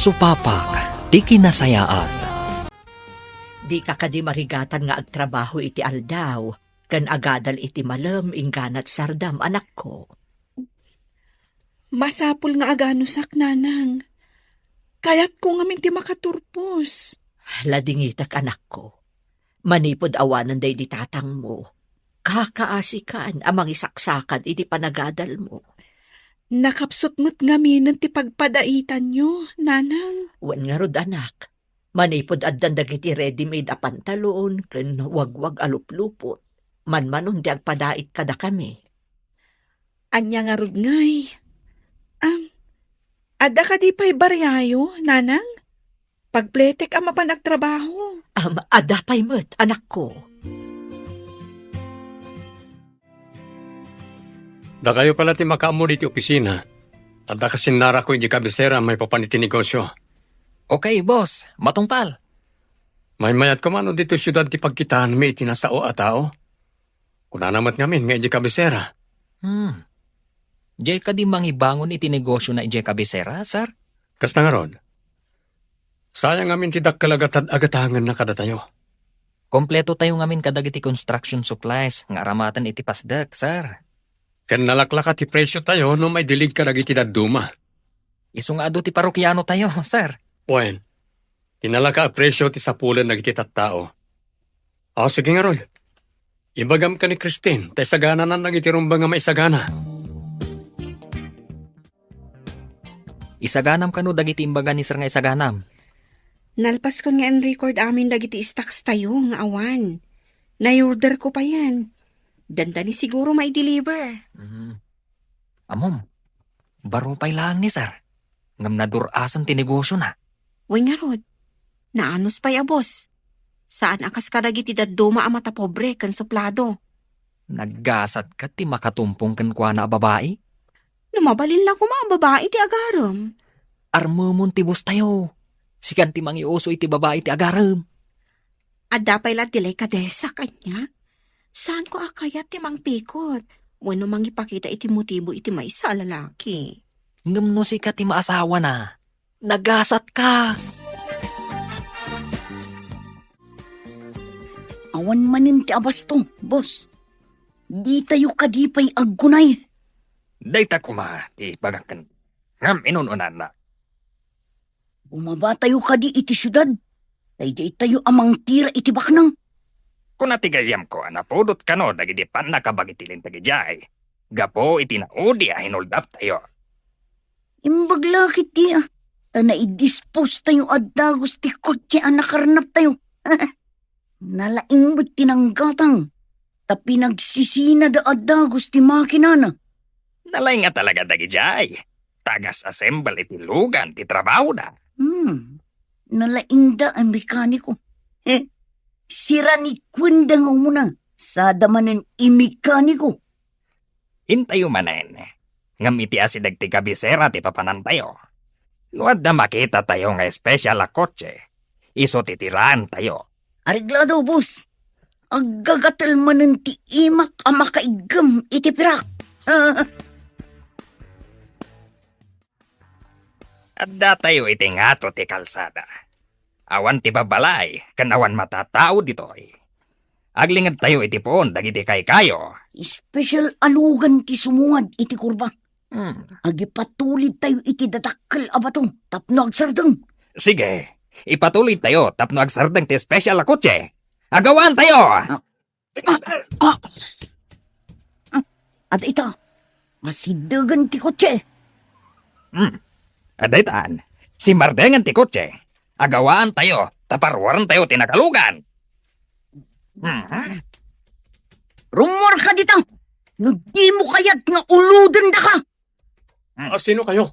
Supapak, ti kinasayaan. Di ka kadi marigatan nga agtrabaho iti aldaw, kan agadal iti malam ingganat sardam anak ko. Masapul nga aganusak, nanang. Kayat ko nga minti makaturpos. Ladingitak anak ko. Manipod awanan day di tatang mo. Kakaasikan amang isaksakan iti panagadal mo. Nakapsot mo't ngamin ti pagpadaitan nyo, nanang. Wan nga rod anak. Manipod addan dagiti ready-made a pantalon ken wagwag aluplupot. Manmanon di agpadait kada kami. Anya nga rod ngay. Ada ka di pa'y baryayo, nanang? Pagpletek ang mapanagtrabaho. Adapay mo't anak ko. Da kayo pala ti makaamo diti opisina. At da kasinara ko hindi kabisera may papaniti negosyo. Okay, boss. Matungpal. May mayat ko mano dito syudad ti pagkitaan may itinasao a tao. Kuna namat ngamin nga hindi kabisera. Jay ka di mangibangon iti negosyo na ijay kabisera, sir? Kasta nga ron. Sayang ngamin ti dakkalagatad agatangan na kada tayo. Kompleto tayo ngamin kadag iti construction supplies, nga aramatan iti pasdak, sir. Ken nalaklaka ti presyo tayo no may dilig ka iti daduma. Iso nga ado ti parokyano tayo, sir. Wen, tinalaka a presyo ti sapulan nagiti tattao. Sige nga ron. Ibagam ka ni Christine, tay sagana na nagitirumba nga maisagana. Isaganam kano dagiti imbaga ni sir nga isaganam. Nalpas ko nga ang record amin dagiti stocks tayo nga awan. Na-order ko pa yan. Dandani siguro may deliver. Amom, baro pa'y lang ni sir. Ngam nadurasan ti negosyo na. Uy nga rod, naanos pa'y boss. Saan akas ka dagiti daduma ang mata pobre kan suplado? Naggasat ka ti makatumpong kan kwa na babae? Numabalin lang ko mga babae ti agaram. Armumon ti bus tayo. Sikan ti mangiuso iti babae ti agaram. Adda pa'y latilay kadesa kanya. Saan ko akayat ti mangpikot? Wano mangipakita iti motibo iti maisa lalaki. Ngam no si ka ti maasawa na. Nagasat ka. Awan manin ti abasto, boss. Di tayo kadipay aggunay. Dayta kuma ti bagakan. Ngam inununan na. Bumaba tayo kadi iti syudad. Day tayo amang tira iti baknang. Kung natigayam ko, napudot ka no, dagiti pan nakabagitilin tagijay. Gapo iti naudi hinoldap tayo. Imbaglakit ti naidispose tayo at dagos ti kotse nakarnap tayo. Nalaing ba't tinanggatang. Tapi nagsisina da at dagos ti makina na. Nalay nga talaga dagijay. Tagas-assemble iti lugan, ti trabaho na. Nalaing da ang mekaniko. Sira ni Kwenda nga muna. Sa damanan imekaniko. Hintayo manen. Ngam iti asidag ti kabisera ti papanan tayo. Nuad na makita tayo nga espesyal a kotse. Iso titiraan tayo. Ariglado, boss. Agagatal manan ti imak ang makaigam iti pirak. Adda tayo iti ngato ti kalsada. Awan ti babalay, kanawan matatao ditoy. Aglingad tayo iti poon, dagiti kay kayo. Special alugan ti sumuad iti kurba. Agipatulid tayo iti datakkel abato, tapno agsardeng. Sige, ipatuloy tayo, tapno agsardeng ti special a kotse. Agawan tayo! At ita, masidagan ti kotse. Adaytaan, si Mardengan ti kotse. Agawaan tayo, taparwaran tayo tinakalugan. Rumor ka dito! No di mo kayat nga uludan da ka! Sino kayo?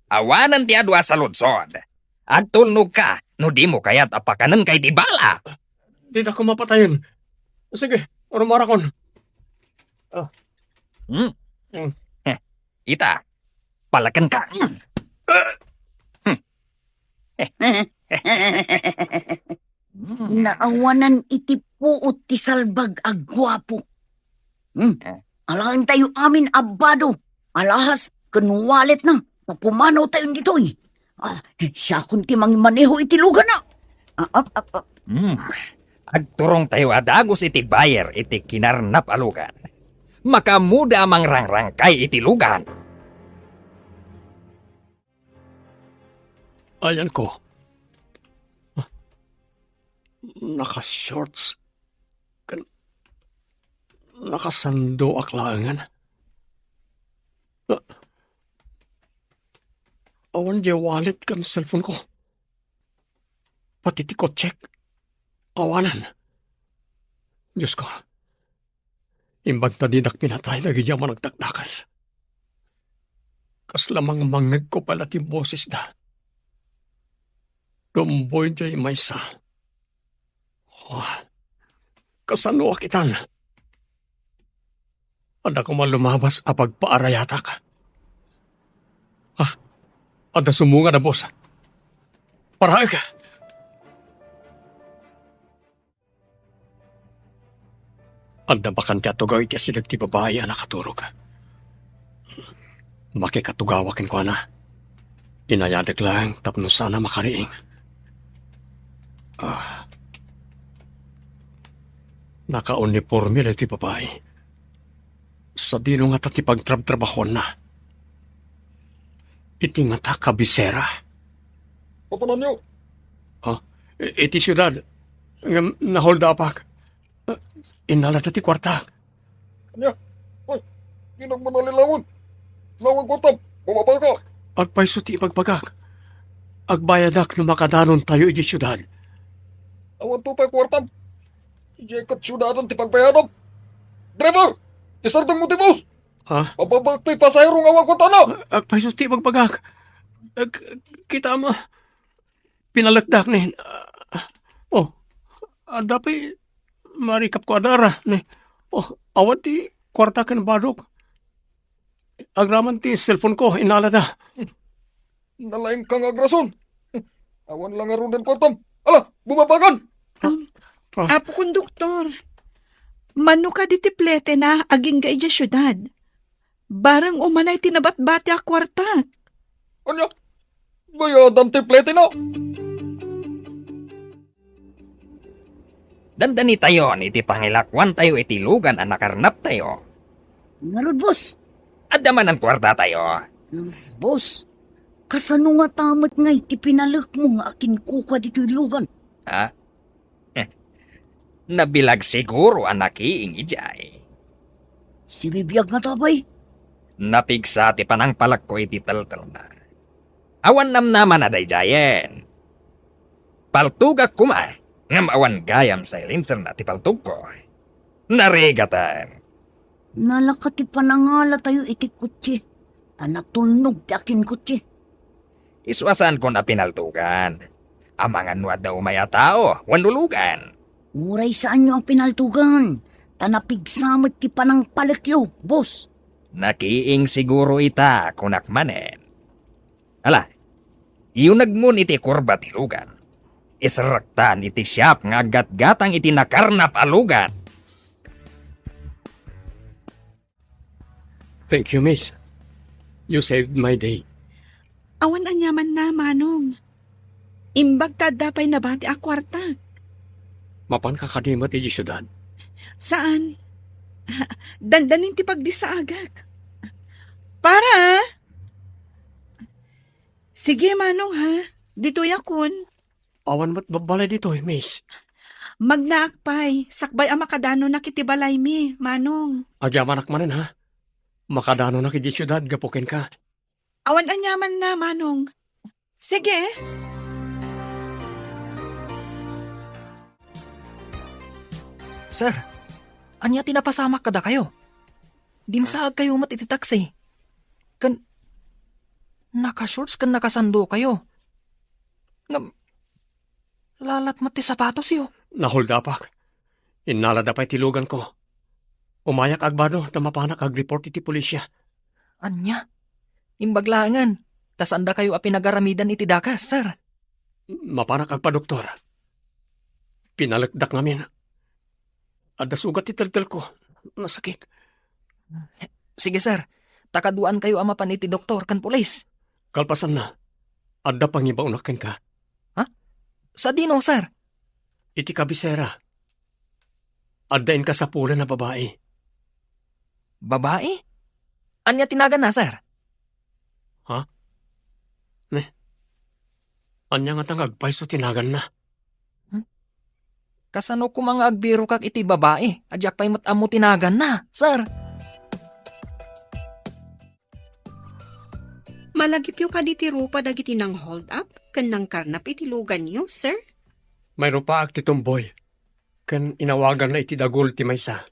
Awanan ti adwa sa lunsod. Agtulnog ka, no di mo kaya't apakanan kay di bala. Di na ko mapatayin. Sige, rumarakon. Ita, palakan ka. Naawanan iti puot ti salbag agwapo. Alahan tayo amin abado. Alahas, kanwalet na. Napumanaw tayo dito eh. Siya kunti maneho itilugan na. Ah. Agturong tayo adagos iti bayer iti kinarnap alugan. Makamuda mang rangrangkay iti lugan. Ayan ko. Naka-shorts. Nakasando aklangan. Awan di wallet kan cellphone ko. Pati ti check. Awanan. Diyos ko. Imbag ta dinak pinatay lagi diya managtaktakas. Kas lamang mangag ko pala ti boses da. Dumboy diya maysa. Kasano akitan. Ada ko man lumabas apag paarayatak. Ada sumunga na boss. Parahay ka. Ada bakan ka tugay ka silag ti babae na nakaturog. Makikatugawakin ko na. Inayadag lang tapno sana makariing. Naka-uniforme lang ti babae. Sa dino nga ti pagtrab-trabahon na. Iti nga ta kabisera. Papanan niyo. Iti syudad. Nahold apak. Inala ti kwarta. Kanya. Ay, ginag manalilawon. Nawag ko tam. Bumabay ka. Agpaiso ti ipagpagak. Agbayadak no makadanon tayo iti syudad. Awan to pa kwartam. Ijekat syudadan ti pagbayadan. Driver! Isardang mo ti boss! Mababag to'y pasahirong awan ko tanaw! Agpaiso ti ipagpagak. Kita mo. Pinalagdak ni. Dapat marikap ko adara ni. Awan ti kwarta kan badok. Agraman ti cellphone ko inalada. Nalaing kang agrason. Awan lang aron din kwartam. Ala, bumabagan! Apo konduktor, mano ka di tiplete na aging ga ija syudad. Barang umanay tinabat-bati a kwartak. Kanya, bayadan tiplete na. Dandani tayo iti pangilakwan tayo iti lugan ang nakarnap tayo. Ngarod, boss. Adaman ang kwarta tayo. Boss, kasano nga tamat nga iti pinalak mo nga akin kuka dito ilugan. Nabilag siguro ang nakiing ijay. Si bibiyag nga tabay. Napigsa ti panang palak ko iti taltal na. Awan namnaman na dayjayen. Paltugak kuma, ngam awan gayam sa ilinser na ti paltug ko. Narigatan. Nalaka ti panangala tayo iti kutsi. Tanatulnog ti akin kutsi. Iswasan ko na pinaltugan. Amangan nuad na umaya tao, wanulugan. Uray saan nyo ang pinaltugan? Tanapigsamot ti panang palakyo, boss. Nakiing siguro ita kunak manen. Ala, yung nagmun iti kurba ti lugan. Israktan iti siyap nga gat-gatang iti nakarnap alugan. Thank you, miss. You saved my day. Awan anyaman na, Manong. Imbag tadapay na bati a kwartak. Mapan kakadimat iti syudad. Saan? Dandanin ti pagdisaagak. Para! Sige, Manong, ha? Dito yakon. Awan mat babalay dito, miss. Magnaakpay. Sakbay ang makadano na kitibalay mi, Manong. Agyaman manen, ha? Makadano na kiti syudad, gapukin ka. Awan anyaman na, Manong. Sige. Sir, anya tinapasamak kada kayo? Dinsaag kayo mat iti taxi. Naka-shorts kan nakasando kayo. Lalat mat ti sapatos yo. Nahold apak. Inalada pa'y tilugan ko. Umayak agbado, tamapanak ag-report iti pulisya. Anya? Imbaglangan. Tas anda kayo a pinagaramidan iti dakas, sir. Mapanak agpa-doktor. Pinalagdak namin. Ada sugat ti taltal ko. Nasakit. Sige, sir. Takaduan kayo ama pan iti doktor kan pulis. Kalpasan na. Adda pang iba unakan ka. Sa dino, sir? Iti kabisera. Addain ka sa pula na babae. Babae? Anya tinagan na, sir? Anya nga tangag paiso tinagan na. Kasano ko mga agbiro kak iti babae? Adyak pa'y matamo tinagan na, sir. Malagipyo ka diti rupa dagiti nang hold up, kan nang karnap iti lugan niyo, sir? Mayro pa ak ti tomboy. Kan inawagan na iti dagol ti maysa.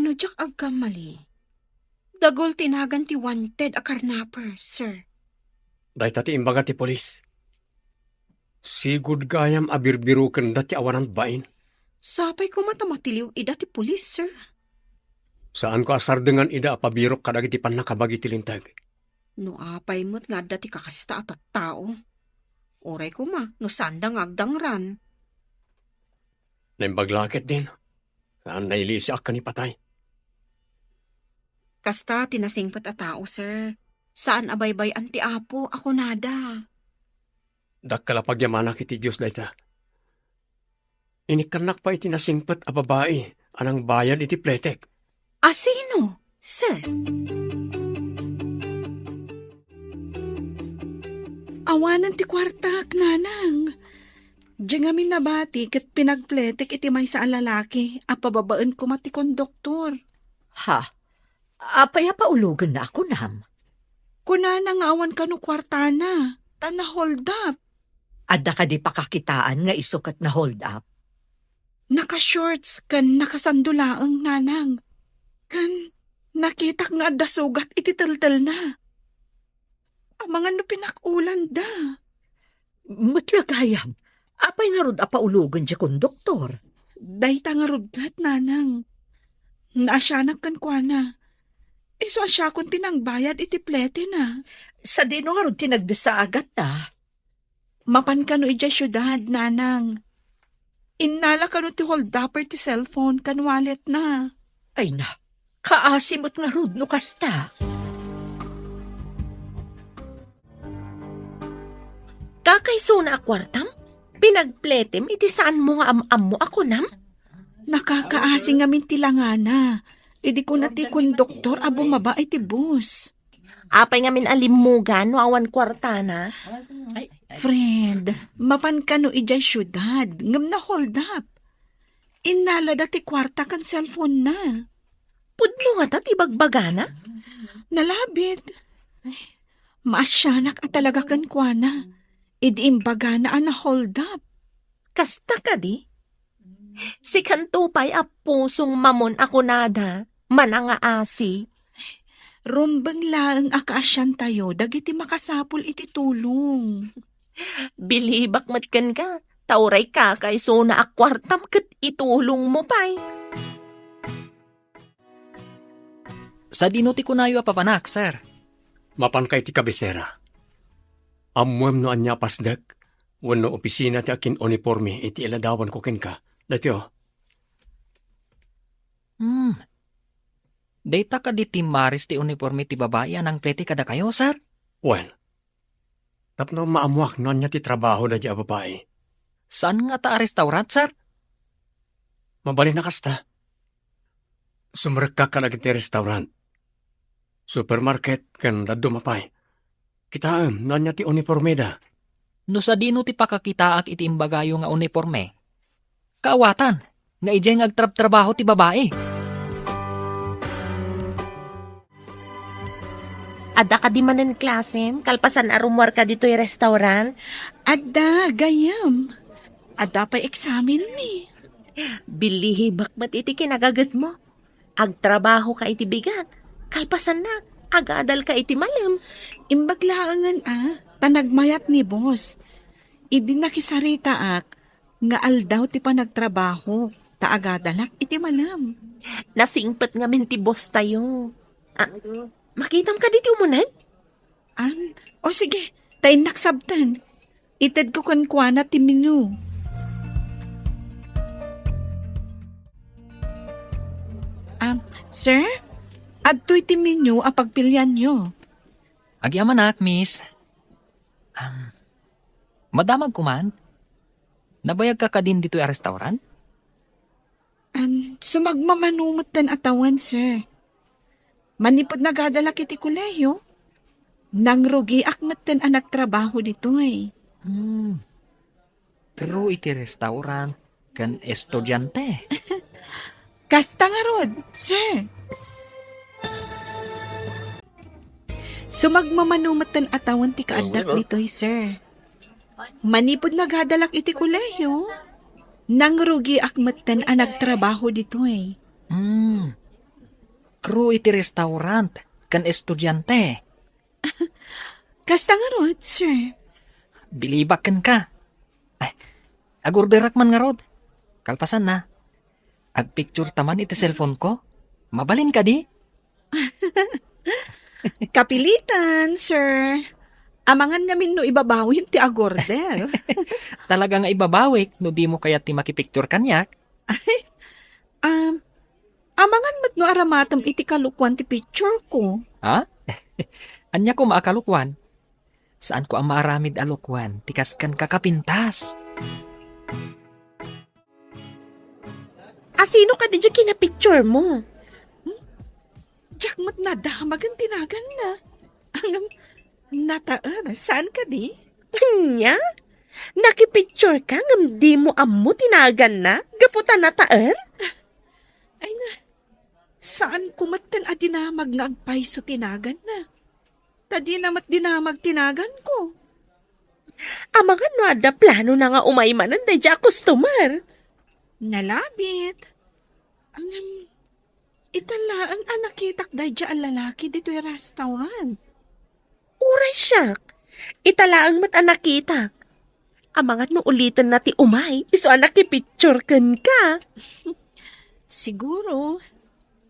No, jak agkamali. Dagol tinagan ti wanted a karnapper, sir. Day tati imbaga ti polis. Sigud gayam abirbiruken da ti awanan bain. Sapay ko matamatiliw ida ti pulis, sir. Saan ko asar dengan ida apabirok kadagiti panakabagi ti lintag. No apay mo't nga dati kakasta at tao. Oray ko no sandang agdangran. Naimbaglaket din. Saan nailisi ak ni patay. Kasta tinasingpat a tao, sir. Saan abaybay anti apo, ako nada. Dakkala pagyamanak iti Diyos dayta. Inikanak pa iti nasingpat a babae, anang bayad iti pletek. Asino, sir? Awanan ti kwartak, nanang. Diyan amin nabati kat pinagpletek iti may sa lalaki, apababaan ko mati konduktor. Ha? Apay paulugan na ako, nam. Kunana nga awan ka no kwartana, tana hold up. Adda ka di pakakitaan nga isukat na hold up. Naka-shorts kan nakasandulaang nanang. Kan nakitak nga adda sugat iti taltal na. Ang mga no pinakulan da. Matyagayam, apay nga rod paulugan di konduktor. Dayta nga rudgat, nanang. Naasyanak kan kwa na. Iso asya kung tinangbayad iti plete na. Sa dino nga rod tinagdasaagat na. Mapan ka no ija syudad, nanang. Innala ka no ti hold upper ti cellphone kan wallet na. Ay na, kaasimot nga rod no kasta. Kakaiso na akwartam? Pinagpletem, iti saan mo nga am mo ako, nam? Nakakaasing amin tilangana. Idi ko na ti konduktor abo maba iti bus. Apay nga min alimugan, no awan kwartana. Friend, mapan ka no ijay syudad, ngam na hold up. Innala dati kwarta kan cellphone na. Pudno nga tat ibagbagana? Nalabit. Maasyanak at talaga kan kwa na. Idi imbaga na na hold up. Kasta ka di? Si Kantupay a pusong mamon ako nada, mananga asi. Rumbang laang akaasyan tayo, dagiti makasapul iti tulong. Bilibak matkan ka, tauray kakaiso na akwartam kat itulong mo pay. Sa dino ti kunayo papanak, sir. Mapan kay ti kabisera. Amuem no anya pasdak, wano opisina ti akin uniforme iti iladawan ko ken ka. Datyo, Data ka di timaris ti uniforme ti babae anang plete kada kayo, sir? well, tapno maamuak no anya ti trabaho na di a babae. Saan nga ta restaurant, sir? Mabali na kasta. Sumrek ka kalagi ti restaurant. Supermarket kan daddo mapay. Kitaem no anya ti uniforme da. No sa dino ti pakakitaak iti imbagayo nga uniforme. Kaawatan, nga ijay nga agtrab-trabaho ti babae. Ada ka di manen klasem, kalpasan arumwar ka dito'y restaurant. Adda, gayam. Adda pa examen mi. Bilihibak mat iti kinagagat mo. Agtrabaho ka iti bigat, kalpasan na, agadal ka iti malam. Imbaglaangan tanagmayat ni boss. Idi nakisarita nga aldaw ti panagtrabaho, taagadalak iti malam. Nasingpat nga min ti boss tayo. Makitam ka diti umunag? O sige, tayo naksabtan. Ited ko kankwana ti menu. Sir? Adto'y ti menu apagpilyan nyo. Agyamanak, miss. Madamag kuman. Nabayag ka din dito yung restaurant? Sumagmamanumot tan atawan, sir. Manipod nagadala kiti kuleyo. Nang rugi akmat tan anak trabaho dito eh. Pero iti restaurant kan estudyante. Kasta nga rod, sir. Sumagmamanumot tan atawan ti kaadak dito'y, sir. Manipod nagadalak iti kuleyo. Nang rugi akmat tan anak trabaho dito eh. Crew iti restaurant kan estudyante. Kasta nga rod, sir. Bilibakan ka. Ay, agorderak man nga rod. Kalpasan na. Agpicture taman iti cellphone ko. Mabalin ka di? Kapilitan, sir. Amangan ngamin no ibabawin ti agorder. Talaga nga ibabawik no di mo kaya ti makipicture kanyak. Amangan mat no aramatam iti kalukwan ti picture ko. Ha? Anya ko maakalukwan. Saan ko ang maaramid alukwan? Tikas kan kakapintas. Sino ka di dyan kinapicture mo? Jack mat na damagan tinagan na. Hanggang nataan, saan ka di? Nya? Nakipicture ka ngam di mo amo tinagan na? Gaputan na taan? Ay na, saan kumatan a dinamag nga agpaiso tinagan na? Tadi namat dinamag tinagan ko. Amangan no ada plano na nga umaymanan da dya customer. Nalabit. Itala ang anakitak da dya ang lalaki dito yung restaurant. Uray siyak. Italaang mat anakita. Amangan no ulitan na ti umay. Iso anakipicture kan ka. Siguro,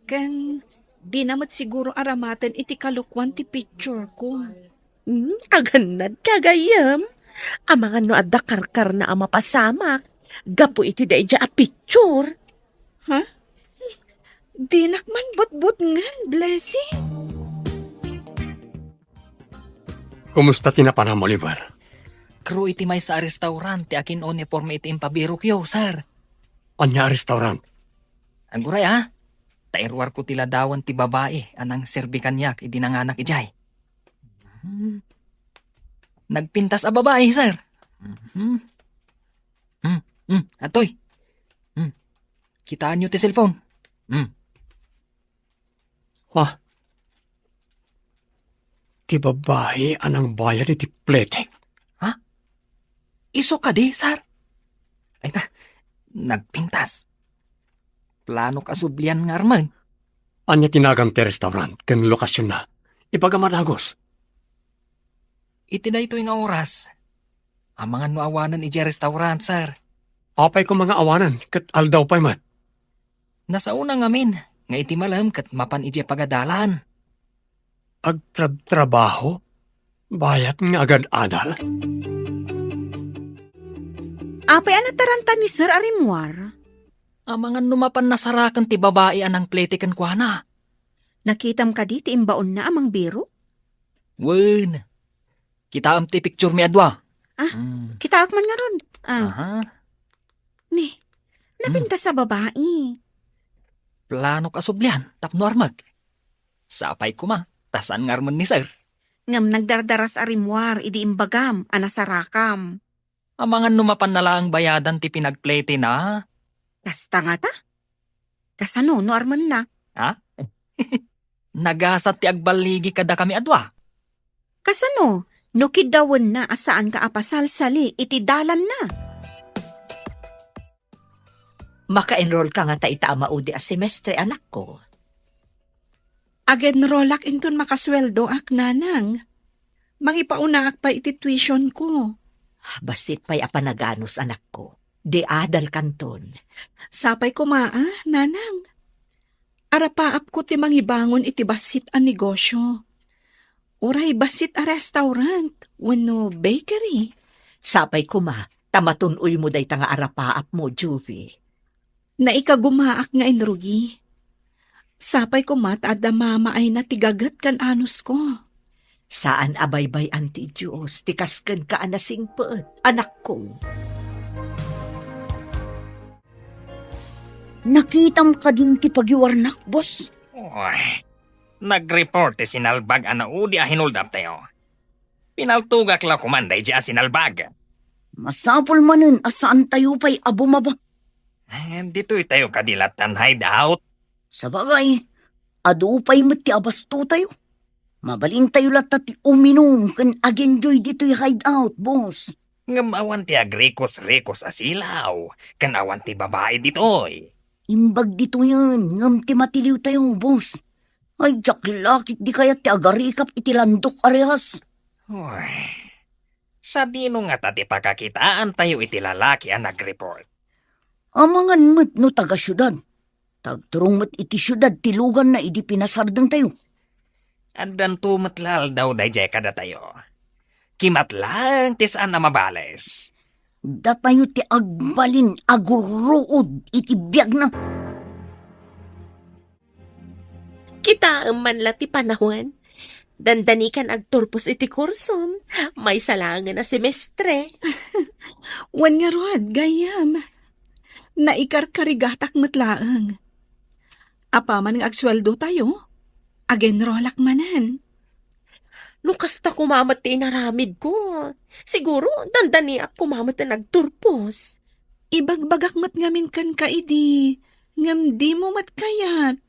kan di namat siguro aramatan iti kalukwan ti picture ko. Aganad kagayam. Amangan no adda karkar na ama pasamak. Gapo iti da ija a picture. Ha? Di nakman but ngan, blessing. Kumusta tinapanam, Oliver? Crew iti may sa restaurant ti akin uniforme iti impabiro kyo, sir. Anya restaurant? Ang guray ha? Tairwar ko tila dawan ti babae anang serbi kanyak iti nanganak ijay. Nagpintas a babae, sir. Atoy. Kitaan nyo ti cellphone. Ha? Ti babae anang bayan iti pletek. Iso ka di, sir. Ay na, nagpintas. Plano ka sublian nga arman. Anya tinagang ti restaurant, ken lokasyon na. Ipagamadagos. Iti na ito nga oras. Ang mga nuawanan iti restaurant, sir. Apay ko mga awanan, kat aldaw pa'y mat. Nasa una ngamin, nga iti malam kat mapan iti pagadalan. Agtrabaho? Bayat nga agad adal? Apay anataranta ni Sir Arimwar. Ang mga numapan nasarakan ti babae anang pletikan kwa na. Nakitam ka di ti imbaon na amang biro? Wen. Kita am ti picture mi adwa. Kita akman nga ron. Aha. Ni, napinta sa babae. Plano ka sublian, tapno armag. Sapay ko ma, tasan ngarman ni sir. Ngam nagdardaras Arimwar, idi imbagam, anasarakam. Ang mga numapan na lang bayadan ti pinagplete na. Kasta nga ta? Kasano, no arman na? Nagasat ti agbaligi kada kami adwa. Kasano, no kidawan na asaan ka apasalsali, iti dalan na. Maka-enroll ka nga ta itaama udi a semestre, anak ko. Again rolak inton makasweldo ak nanang. Mangipaunaak pa iti tuition ko. Basit pa'y apanaganos, anak ko. Di adal kanton. Sapay ko nanang. Arapaap ko ti mangibangon iti basit a negosyo. Uray basit a restaurant, wenno bakery. Sapay ko tamatunoy mo day nga arapaap mo, Juvie. Naikagumaak nga inrugi. Sapay ko adda mama ay natigagat kan anus ko. Saan abaybay ang ti Diyos, tikasken ka anasing peet, anak ko. Nakitam ka din ti pagiwarnak, boss. Uy, nag-report ti sinalbag ana udi a hinuldap tayo. Pinaltugak la kumanday di a sinalbag. Masapol manen asaan tayo pa'y abumaba. Dito'y tayo kadilatan hideout. Sa bagay, adu pa'y ti abasto tayo. Mabalin tayo latat ti uminom kan agenjoy dito'y hideout, boss. Ngamawan ti agrikos-rikos asilaw. Kanawan ti babae dito'y. Imbag dito yan, ngam ti matiliw tayo, boss. Ay, jaklakit di kaya ti agarikap iti landok arehas. Uy, sa dino nga tati pakakitaan tayo iti lalaki ang nag-report. Amangan mo't no taga syudad. Tagturong mo't iti syudad ti lugan na idi pinasardeng tayo. Andan tumatlal daw dayjay kada tayo. Kimatlang tisaan na mabales. Datayo ti agbalin aguruod iti biyag na. Kita ang manla ti panahon. Dandanikan agturpos iti kursom. May salangan na semestre. Wan nga rod, gayam. Naikarkarigatak matlaang. Apa man ang agsweldo tayo? Agenrolak manan. No kasta kumamat ti inaramid ko. Siguro, dandani ak kumamat na nagturpos. Ibagbagak mat ngamin kan ka idi. Ngam di mo mat kayat.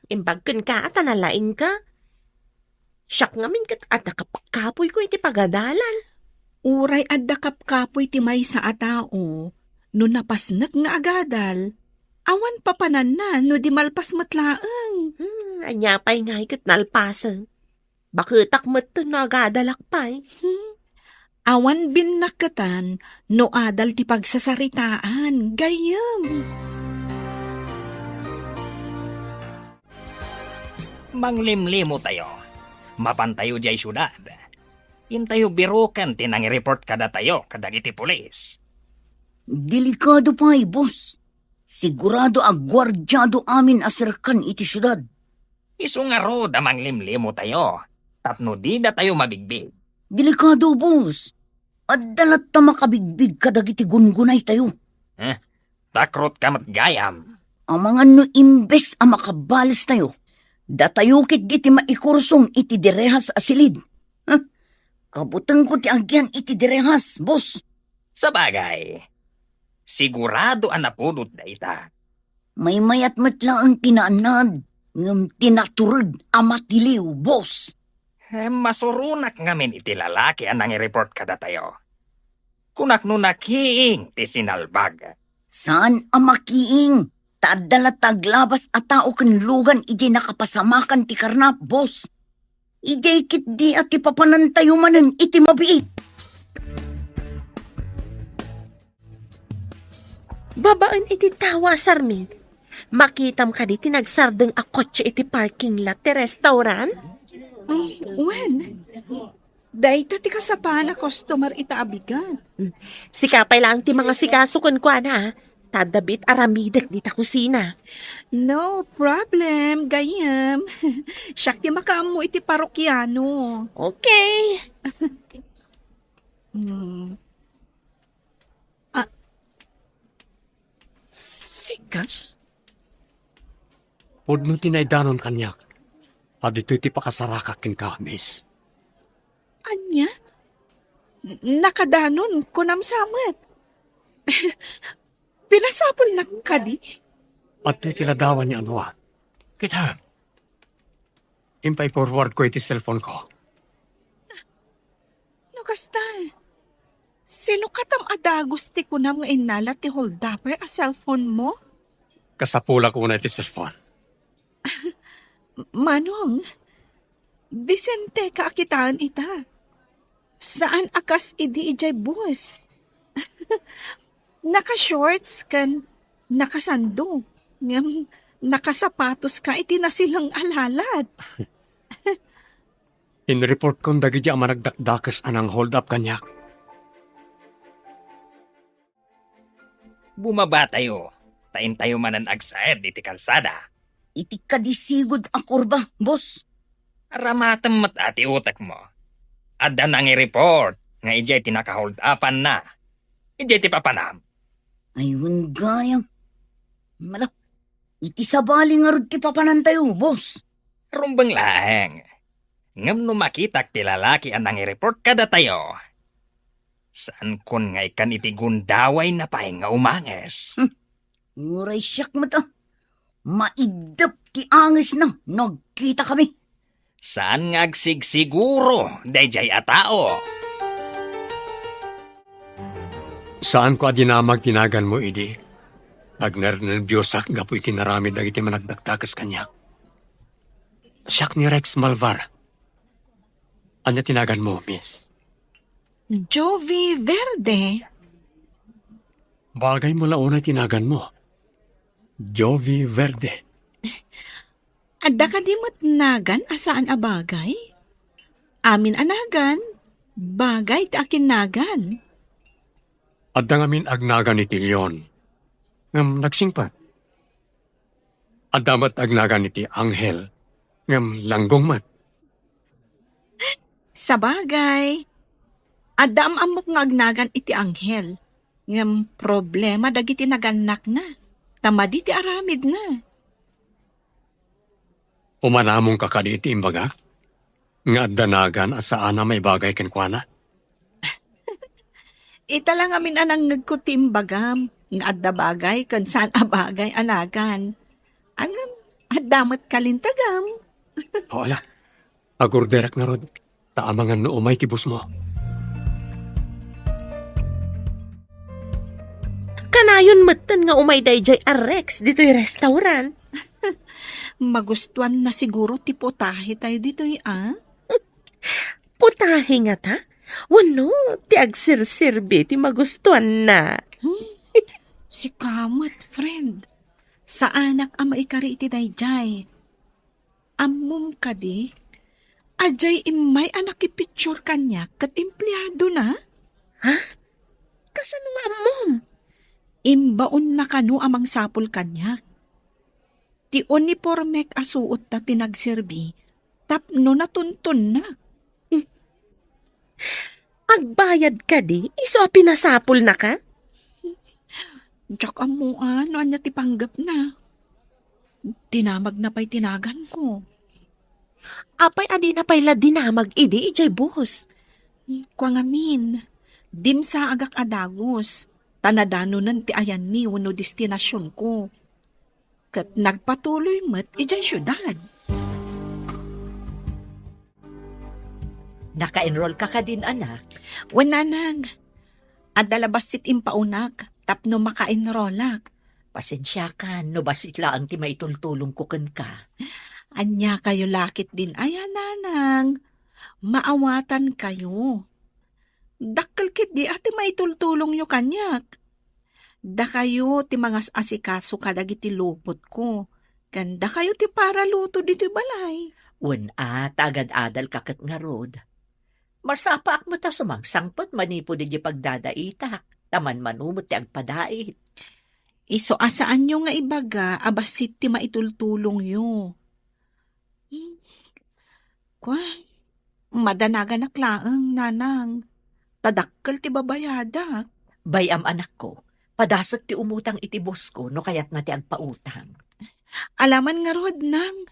Imbagkan ka at analain ka. Siyak ngamin kat at nakapakapoy ko iti pagadalan. Uray adda kapkapoy ti may sa atao. No napasnak nga agadal. Awan papanan na no di malpas matlaang. Anyapay nga ikat nalpasan. Bakit akmat to nagadalakpay? Awan binakatan no adal ti pagsasaritaan. Gayam. Manglimlimo tayo. Mapantayo jay syudad. Intayo birukan tinang-report kada tayo kadag iti pulis. Delikado pa'y, boss. Sigurado agwardyado amin asirkan iti syudad. Isu nga ro damang limlimo tayo. Tapno di na tayo mabigbig. Delikado, boss. At dalat ta makabigbig kadag iti gungunay tayo. Takrot kamat gayam. Ang mga no imbes ang makabalis tayo. Datayukit iti maikursong iti direhas asilid. Kabutang ko ti agyan iti direhas, boss. Sa bagay, sigurado ang napulot na ita. May mayat matla ang tinaanad. Ngam tinaturod amatiliw, boss. Masurunak ngamin iti lalaki ang nang-report kada tayo. Kunak no nakiing ti sinalbag. Saan ang makiing? Taadala taglabas at tao kan lugan iti nakapasamakan ti karnap, boss. Ijay kit di at ipapanantayo manen iti mabiit. Babaan iti tawa, Sarmin. Makitam ka di tinagsardeng a kotse iti parking lot ti restaurant? Wen? Dahita ti kasapa na customer itaabigan. Sikapay lang ti mga sikasukon ko na. Tadabit aramidek di ta kusina. No problem, gayam. Siyak ti makaam mo iti parokyano. Okay. Sika? Pudno tinaydanon kanyak. Adito iti pakasarakak king kamis. Anya? Nakadanon kunam samet. Pinasapol na kadi. At iti ladawan ni Anwa. Kita. Impay forward ko iti cellphone ko. No kasta. Sino katam adagos ti kunam nga inala ti holdapper a cellphone mo? Kasapula ko na iti cellphone. Manong, disente ka akitaan ita. Saan akas idi ijay bus? Naka-shorts kan nakasando. Ngam nakasapatos ka iti na silang alalad. In-report kong dagiti ang managdakdakas anang hold up kanyak. Bumaba tayo. Tain tayo manan agsaed iti kalsada. Iti kadisigod a kurba, boss. Ramatem mat ati utak mo. Adda nang i-report nga ijay tinaka-hold upan na. Ijay ti papanam. Ayun gayam. Mala, iti sabali nga rod ti papanan tayo, boss. Rumbang laeng. Ngam no makitak ti lalaki anang i-report kada tayo. Saan kun nga ikan iti gundaway na pahinga umanges? Uray siyak mata. Maidap ti angis na. Nagkita kami. Saan nga agsigsiguro, dayjay atao? Saan ko adinamag tinagan mo, idi? Agner nervyosak nga po itinaramid iti managdagtakas kanya. Siyak ni Rex Malvar. Anya tinagan mo, miss? Jovi Verde. Bagay mo launa tinagan mo. Jovi Verde. Adda ka di mo't nagan asaan a bagay? Amin anagan. Bagay ti akin nagan. Adda ngamin agnagan iti Leon. Ngam nagsingpat. Adda mat agnagan iti Anghel. Ngam langgong mat. Sa bagay. Adda amok nga agnagan iti anghel. Ngam problema dagiti naganak na. Tamadi ti aramid na. Umanamong kakadi iti imbaga. Nga adda nagan asaan na may bagay kenkwana. Ita lang amin anang nagkutimbagam. Nga adda bagay kan saan a bagay anagan. Angam, addamat kalintagam. O ala, agurderak nga rod. Taamangan no umay tibus mo. Kanayon matan nga umay dayjay a Rex dito'y restaurant. Magustuhan na siguro ti potahe tayo dito Putahe nga ta? Wano, ti agsirsirbi ti magustuhan na. Si Kamot, friend. Sa anak ama ikari iti dayjay. Amum ka di. Ajay imay anak ipicture kanya kat empleyado na. Kasano nga amom? Imbaon na kanu amang sapol kanya. Ti uniformek asuot na tinagserbi. Tapno na tuntun na. Agbayad ka di? Iso a pinasapol na ka? Diyak amuan, no anya ti panggap na. Tinamag na pa'y tinagan ko. Apay adi na payla dinamag idi ijay boss. Kwa ngamin, dim sa agak adagos. Tanadano nan ti ayan mi wano destinasyon ko. Kat nagpatuloy mat ijay syudad. Naka-enroll ka din, anak. Wananang, adalabas sit impaunak, tapno maka-enrollak. Pasensya ka, no basit lang ti maitultulong ko ka. Anya kayo lakit din, ayan nanang. Maawatan kayo. Dakkel kit di ati maitultulong yo kanyak. Da kayo ti mga asikaso kadagiti lupot ko. Ganda kayo ti para luto dito balay. Tagad-adal kakit nga rod. Masapaak mo ta sumangsangpot manipo di pagdadaitak. Taman manumot ti agpadait. Iso asaan nyo nga ibaga abasit ti maitultulong yo. Kwa, madanagan na klaang nanang. Tadakkel ti babayada. Bayam anak ko, padasat ti umutang iti boss ko no kayat nga ti agpautang. Alaman nga rod nang.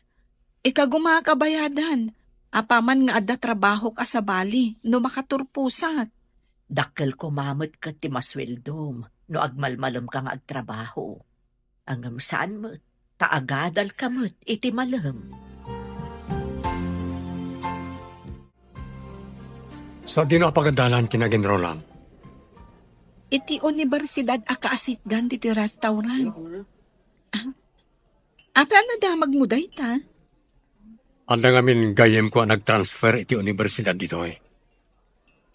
Ikagumakabayadan. Apaman nga adda trabaho ka sa bali no makaturpusak. Dakkel ko mamot ka ti masweldom no agmalmalom ka nga agtrabaho. Angam saan mo, taagadal ka mo't iti malem. Sa di na pagadalan kinaginrolan. Iti universidad akaasitgan diti restaurant. Apa na damag mo dayta? Anda ngamin gayem ko nag-transfer iti universidad dito eh.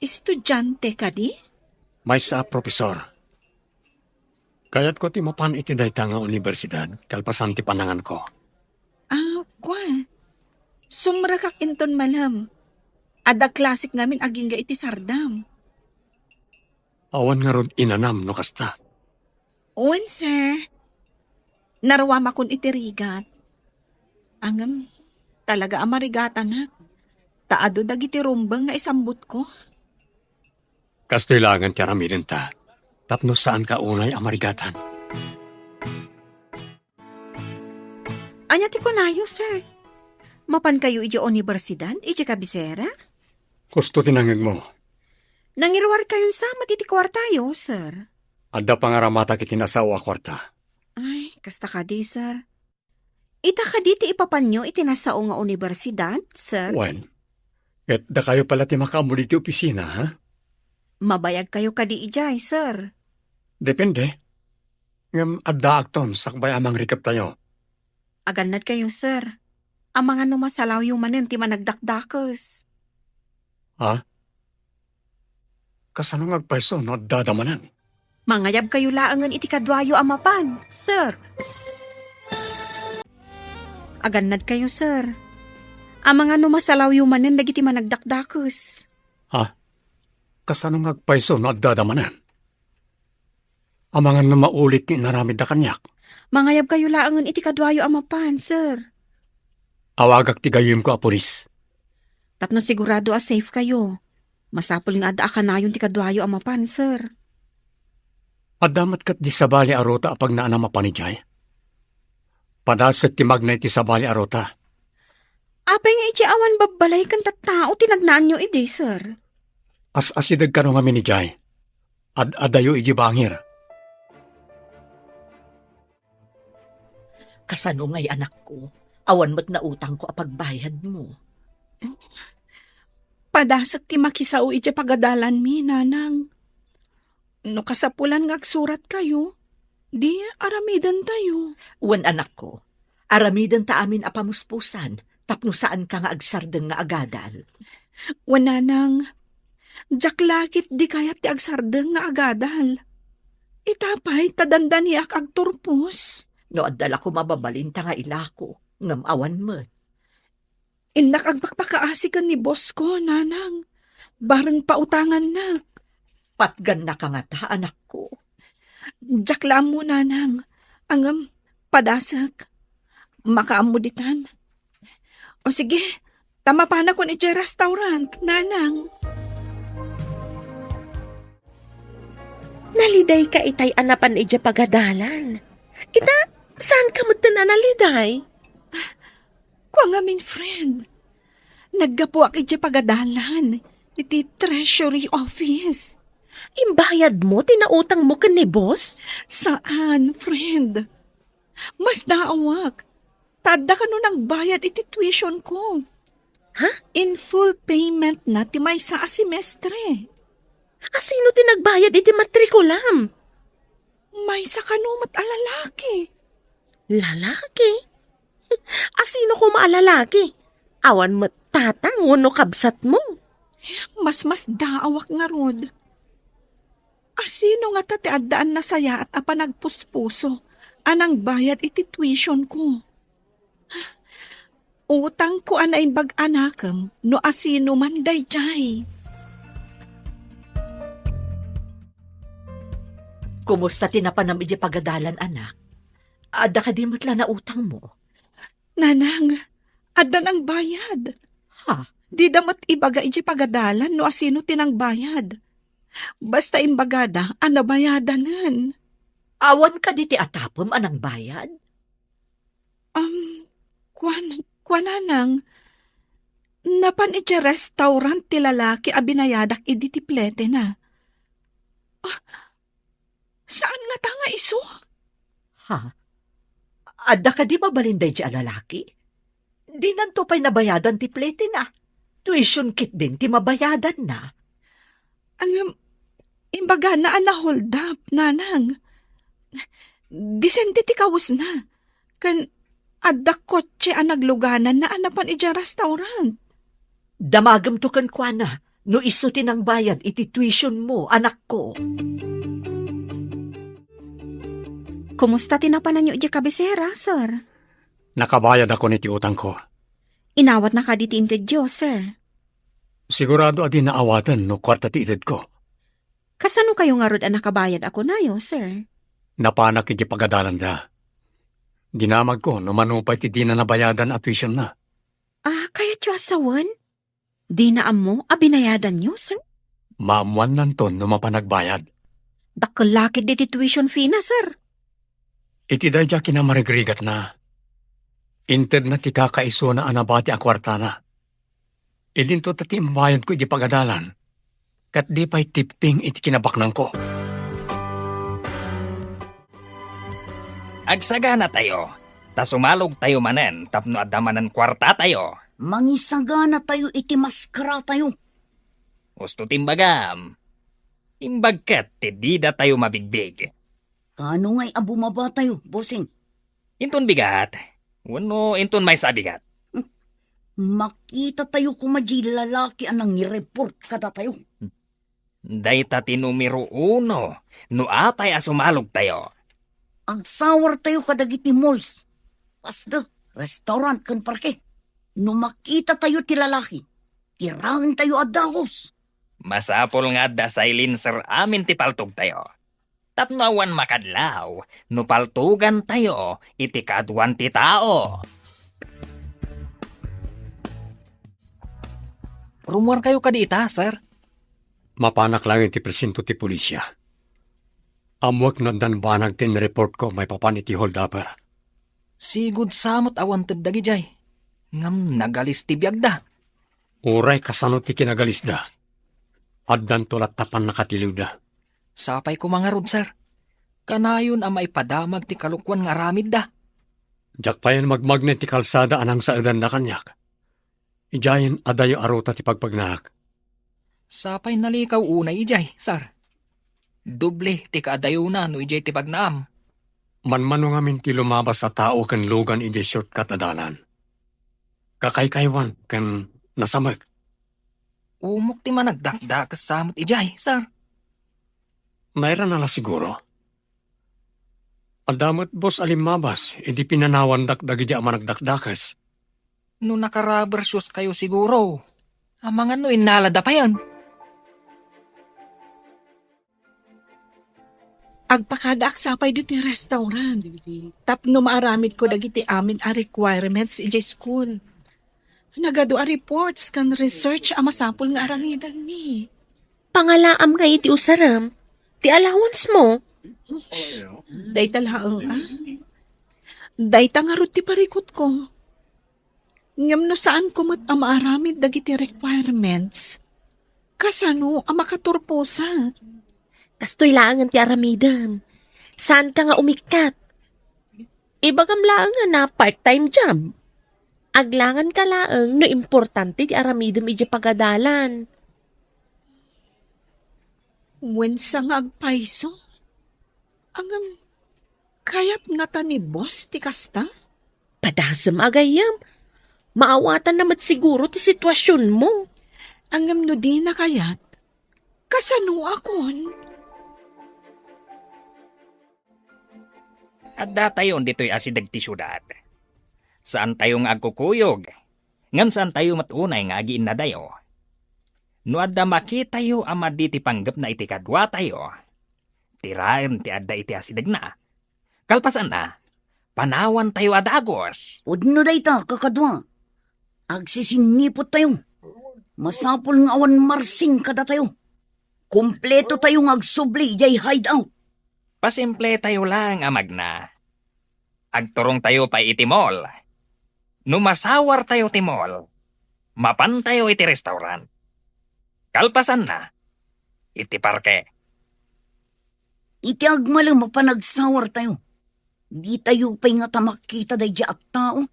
Estudyante ka di? May sa profesor. Kayat ko ti mapan iti dayta nga universidad, kalpasan ti panangan ko. Kwa. Sumra kak inton malam. Ada klasik ngamin aging ga iti sardam. Awan nga rod inanam no kasta. Owen, sir. Narawam akon iti rigat. Angam, talaga amarigata na. Taado dagiti rumbang nga isambut ko. Kastilangan ka ramidin ta. Tapno saan ka unay amarigatan? Anya ti kunayo, sir. Mapan kayo iti universidad, iti kabisera? Gusto tinangag mo. Nangirwar kayon sama iti kwartayo, sir. Adda pangaramata kiti nasawa kwarta. Ay, kasta ka di, sir. Ita ka di ti ipapanyo iti nasao nga universidad, sir. Wen, et da kayo pala ti makamuli ti opisina, ha? Mabayag kayo ka di ijay, sir. Depende. Ngam adda akton sakbay amang rikap tayo. Aganad kayo, sir. Ang mga numasalaw yung manen ti managdakdakos. Ha? Kasano ngagpaiso no dadamanan? Mangayab kayo laangan iti kadwayo amapan, sir. Aganad kayo, sir. Ang mga numasalaw yung manen dagiti managdakdakos. Ha? Kasano ngagpaiso no dadamanan? Ang mga namaulit ni naramid na kanyak. Mangayab kayo laangan iti kadwayo amapan, sir. Awagak ti gayim ko a pulis. Tapno sigurado a safe kayo. Masapul nga ada akanayon ti kadwayo amapan, sir. Adamat kat di sabali arota apag naanama panijay. Padasat ti magnay ti sabali arota. Apay nga iti awan babalay kan tattao tinagnaan nyo ide, sir. As-asidag ka nga minijay. Adayo iji bangir. Kasano ngay anak ko? Awan mo't na utang ko apagbayad mo. Padasak ti makisao iti pagadalan mi, nanang. No kasapulan nga agsurat kayo, di aramidan tayo. Wan anak ko, aramidan ta amin apamuspusan, tapno saan ka nga agsardeng nga agadal. Wan nanang, jaklakit di kayat ti agsardeng nga agadal. Itapay tadandaniak agturpos. No adala ko mababalin ta nga ilako, ngam awan mo't. Indak agpakpakaasikan ni boss ko, nanang. Barang pautangan na. Patgan na ka nga ta, anak ko. Jakla mo, nanang. Angam, padasak. Makaamuditan. O sige, tama pa na ko ni restaurant, nanang. Naliday ka itay anapan ija pagadalan. Ita, saan ka mo na naliday? Kwa nga min friend. Naggapuak iti pagadalan. Iti treasury office. Imbayad mo, tinautang mo kan ni boss? Saan, friend? Mas naawak. Tada ka nun ang bayad iti tuition ko. Ha? In full payment na ti may sa semestre. Asino tinagbayad iti matrikulam? May sa kanumat alalaki. Lalaki? Asino ko maalalaki? Awan mo tatang wano kabsat mo. Mas daawak nga rod. Asino nga tati addaan na saya at apanagpuspuso anang bayad iti tuition ko. Utang ko anay bag-anakam no asino man dayjay. Kumusta tinapanam iti pagadalan, anak? Ada ka di matla na utang mo. Nanang, addan ang bayad. Ha? Di damat ibaga iti pagadalan no asino tinang bayad. Basta imbagada, anabayadanan. Awan ka di ti atapom anang bayad? Kwananang, napan iti restaurant ti lalaki a binayadak idi ti plete na. Saan nga ta nga iso? Ha? Ada ka di mabalinday ti alalaki? Di nanto pa'y nabayadan ti plete na. Tuition kit din ti mabayadan na. Ang imbaga na hold up, nanang. Disente ti kawas na. Kan adda kotse ang nagluganan na anapan iti restaurant. Damagam to kan kwana, no iso tinang bayad iti tuition mo, anak ko. Kumusta tinapanan nyo iti kabisera, sir? Nakabayad ako niti utang ko. Inawat na ka di ti intedyo, sir. Sigurado adi naawatan no kwarta ti ited ko. Kasano kayo nga rod ang nakabayad ako nayo, sir? Napanak iti pagadalan da. Dinamag ko no manupay ti di na nabayadan at tuition na. Kaya tiyo asawan? Di na amo, abinayadan niyo, sir? Maamuan nanton no mapanagbayad. Dakalakid di tuition fee na, sir. Iti dayja kinamarigrigat na. Inted na ti kakaiso na anabati ang kwartana. Idinto tati imbayad ko iti pagadalan. Kat di pa'y tipping iti kinabaknang ko. Agsagana tayo. Ta sumalog tayo manen, tapno adamanan kwarta tayo. Mangisagana tayo iti maskara tayo. Gusto timbagam. Imbagket, ti dida tayo mabigbig. Kano nga'y abumaba tayo, bossing? Inton bigat. Wano, inton may sabigat. Makita tayo kumadji lalaki anang nireport kada tayo. Dayta ti numero 1. No apay asumalog tayo. Agsawar tayo kadagiti malls. Pasda, restaurant kan parke. No makita tayo ti lalaki, tirangin tayo adagos. Masapol nga da silencer amin ti paltog tayo. Tapnawan makadlaw, no paltugan tayo, iti kadwan ti tao. Rumor kayo kadita, sir. Mapanak lang iti presinto ti pulisya. Amwak na danbanag tin report ko may papan iti hold-upper. Sigud samot awan tagdagi jay. Ngam nagalis ti biyagda. Uray kasano ti kinagalisda. Addan tulat tapan nakatiliw da. Sapay ko mga rod, sir. Kanayon ang maipadamag ti kalukwan nga ramid da. Jak pa yan magmagnet ti kalsada anang sa edan na kanyak. Ijayan adayo aruta ti pagpagnaak. Sapay nalikaw unay ijay, sir. Doble ti kaadayo na no ijay ti pagnaam. Manmano ngamin ti lumabas sa tao kan lugan ijay shortcut adalan. Kakaykaywan kan nasamag. Umok ti managdakdak samot ijay, sir. Naira na siguro. Adamot boss alimabas, hindi pinanawan dakdagi di managdakdakas. No nakarubber shoes kayo siguro. Ang mga no inalada pa yan. Agpakada aksapay dito yung restaurant. Tapno maaramid ko dagiti amin a requirements iti school. Nagado a reports kan research a masapul nga aramidan mi. Pangalaam nga iti usaram. Ti allowance mo. Day talaang Day tangarot ti parikot ko. Ngam no saan ko mat ang maaramid dagiti requirements. Kasano ang makaturposa? Kastoy laangan ti aramidam. Saan ka nga umikat? Ibagam laang nga na part-time job. Aglangan ka laang no importante ti aramidam iti pagadalan. Wensa nga agpaiso? Angam, kayat nga ta ni boss ti kasta? Padasam agayam. Maawatan naman siguro ti sitwasyon mo. Angam no di na kayat? Kasano akon? At datayon dito'y asidag ti syudad. Saan tayong agkukuyog? Ngam saan tayo matunay nga agiin na dayo? No adda makita tayo ama di ti panggap na iti kadwa tayo. Tiraem ti adda iti asidag na. Kalpasan na, panawan tayo adagos. Udno day ta, kakadwa. Agsisinipot tayo. Masapol nga awan marsing kada tayo. Kompleto tayong agsubli jay hideout. Pasimple tayo lang amag na. Agturong tayo pa iti mall. Numasawar tayo ti mall. Mapan tayo iti restaurant. Kalpasan na, iti parke. Iti agmalang mapanagsawar tayo. Di tayo pa'y nga tamakita day at tao.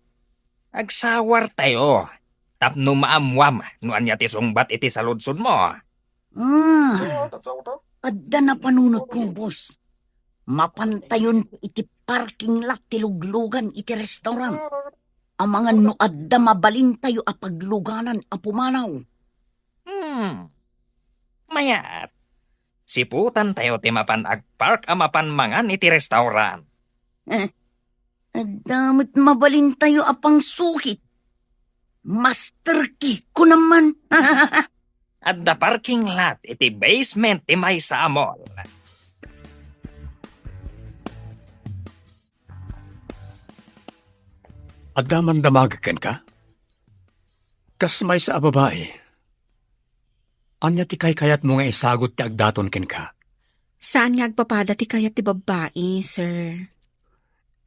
Agsawar tayo. Tapno maamwam, no anya ti sungbat iti saludsod mo. Adda na panunot ko, boss. Mapantayon iti parking lot ti luglugan iti restaurant. Ang mga adda mabalin tayo a pagluganan a pumanaw. Mayat. Siputan tayo ti mapan agpark a mapan mangan iti restaurant. Damit mabalin tayo a pang sukit. Master key ko naman. At the parking lot iti basement ti may sa mall. Adaman damagakan ka? Kas may sa babae. Anya ti kayat mo nga isagot ti agdaton ken ka. Saan nga agpapada ti kayat ti babae, sir?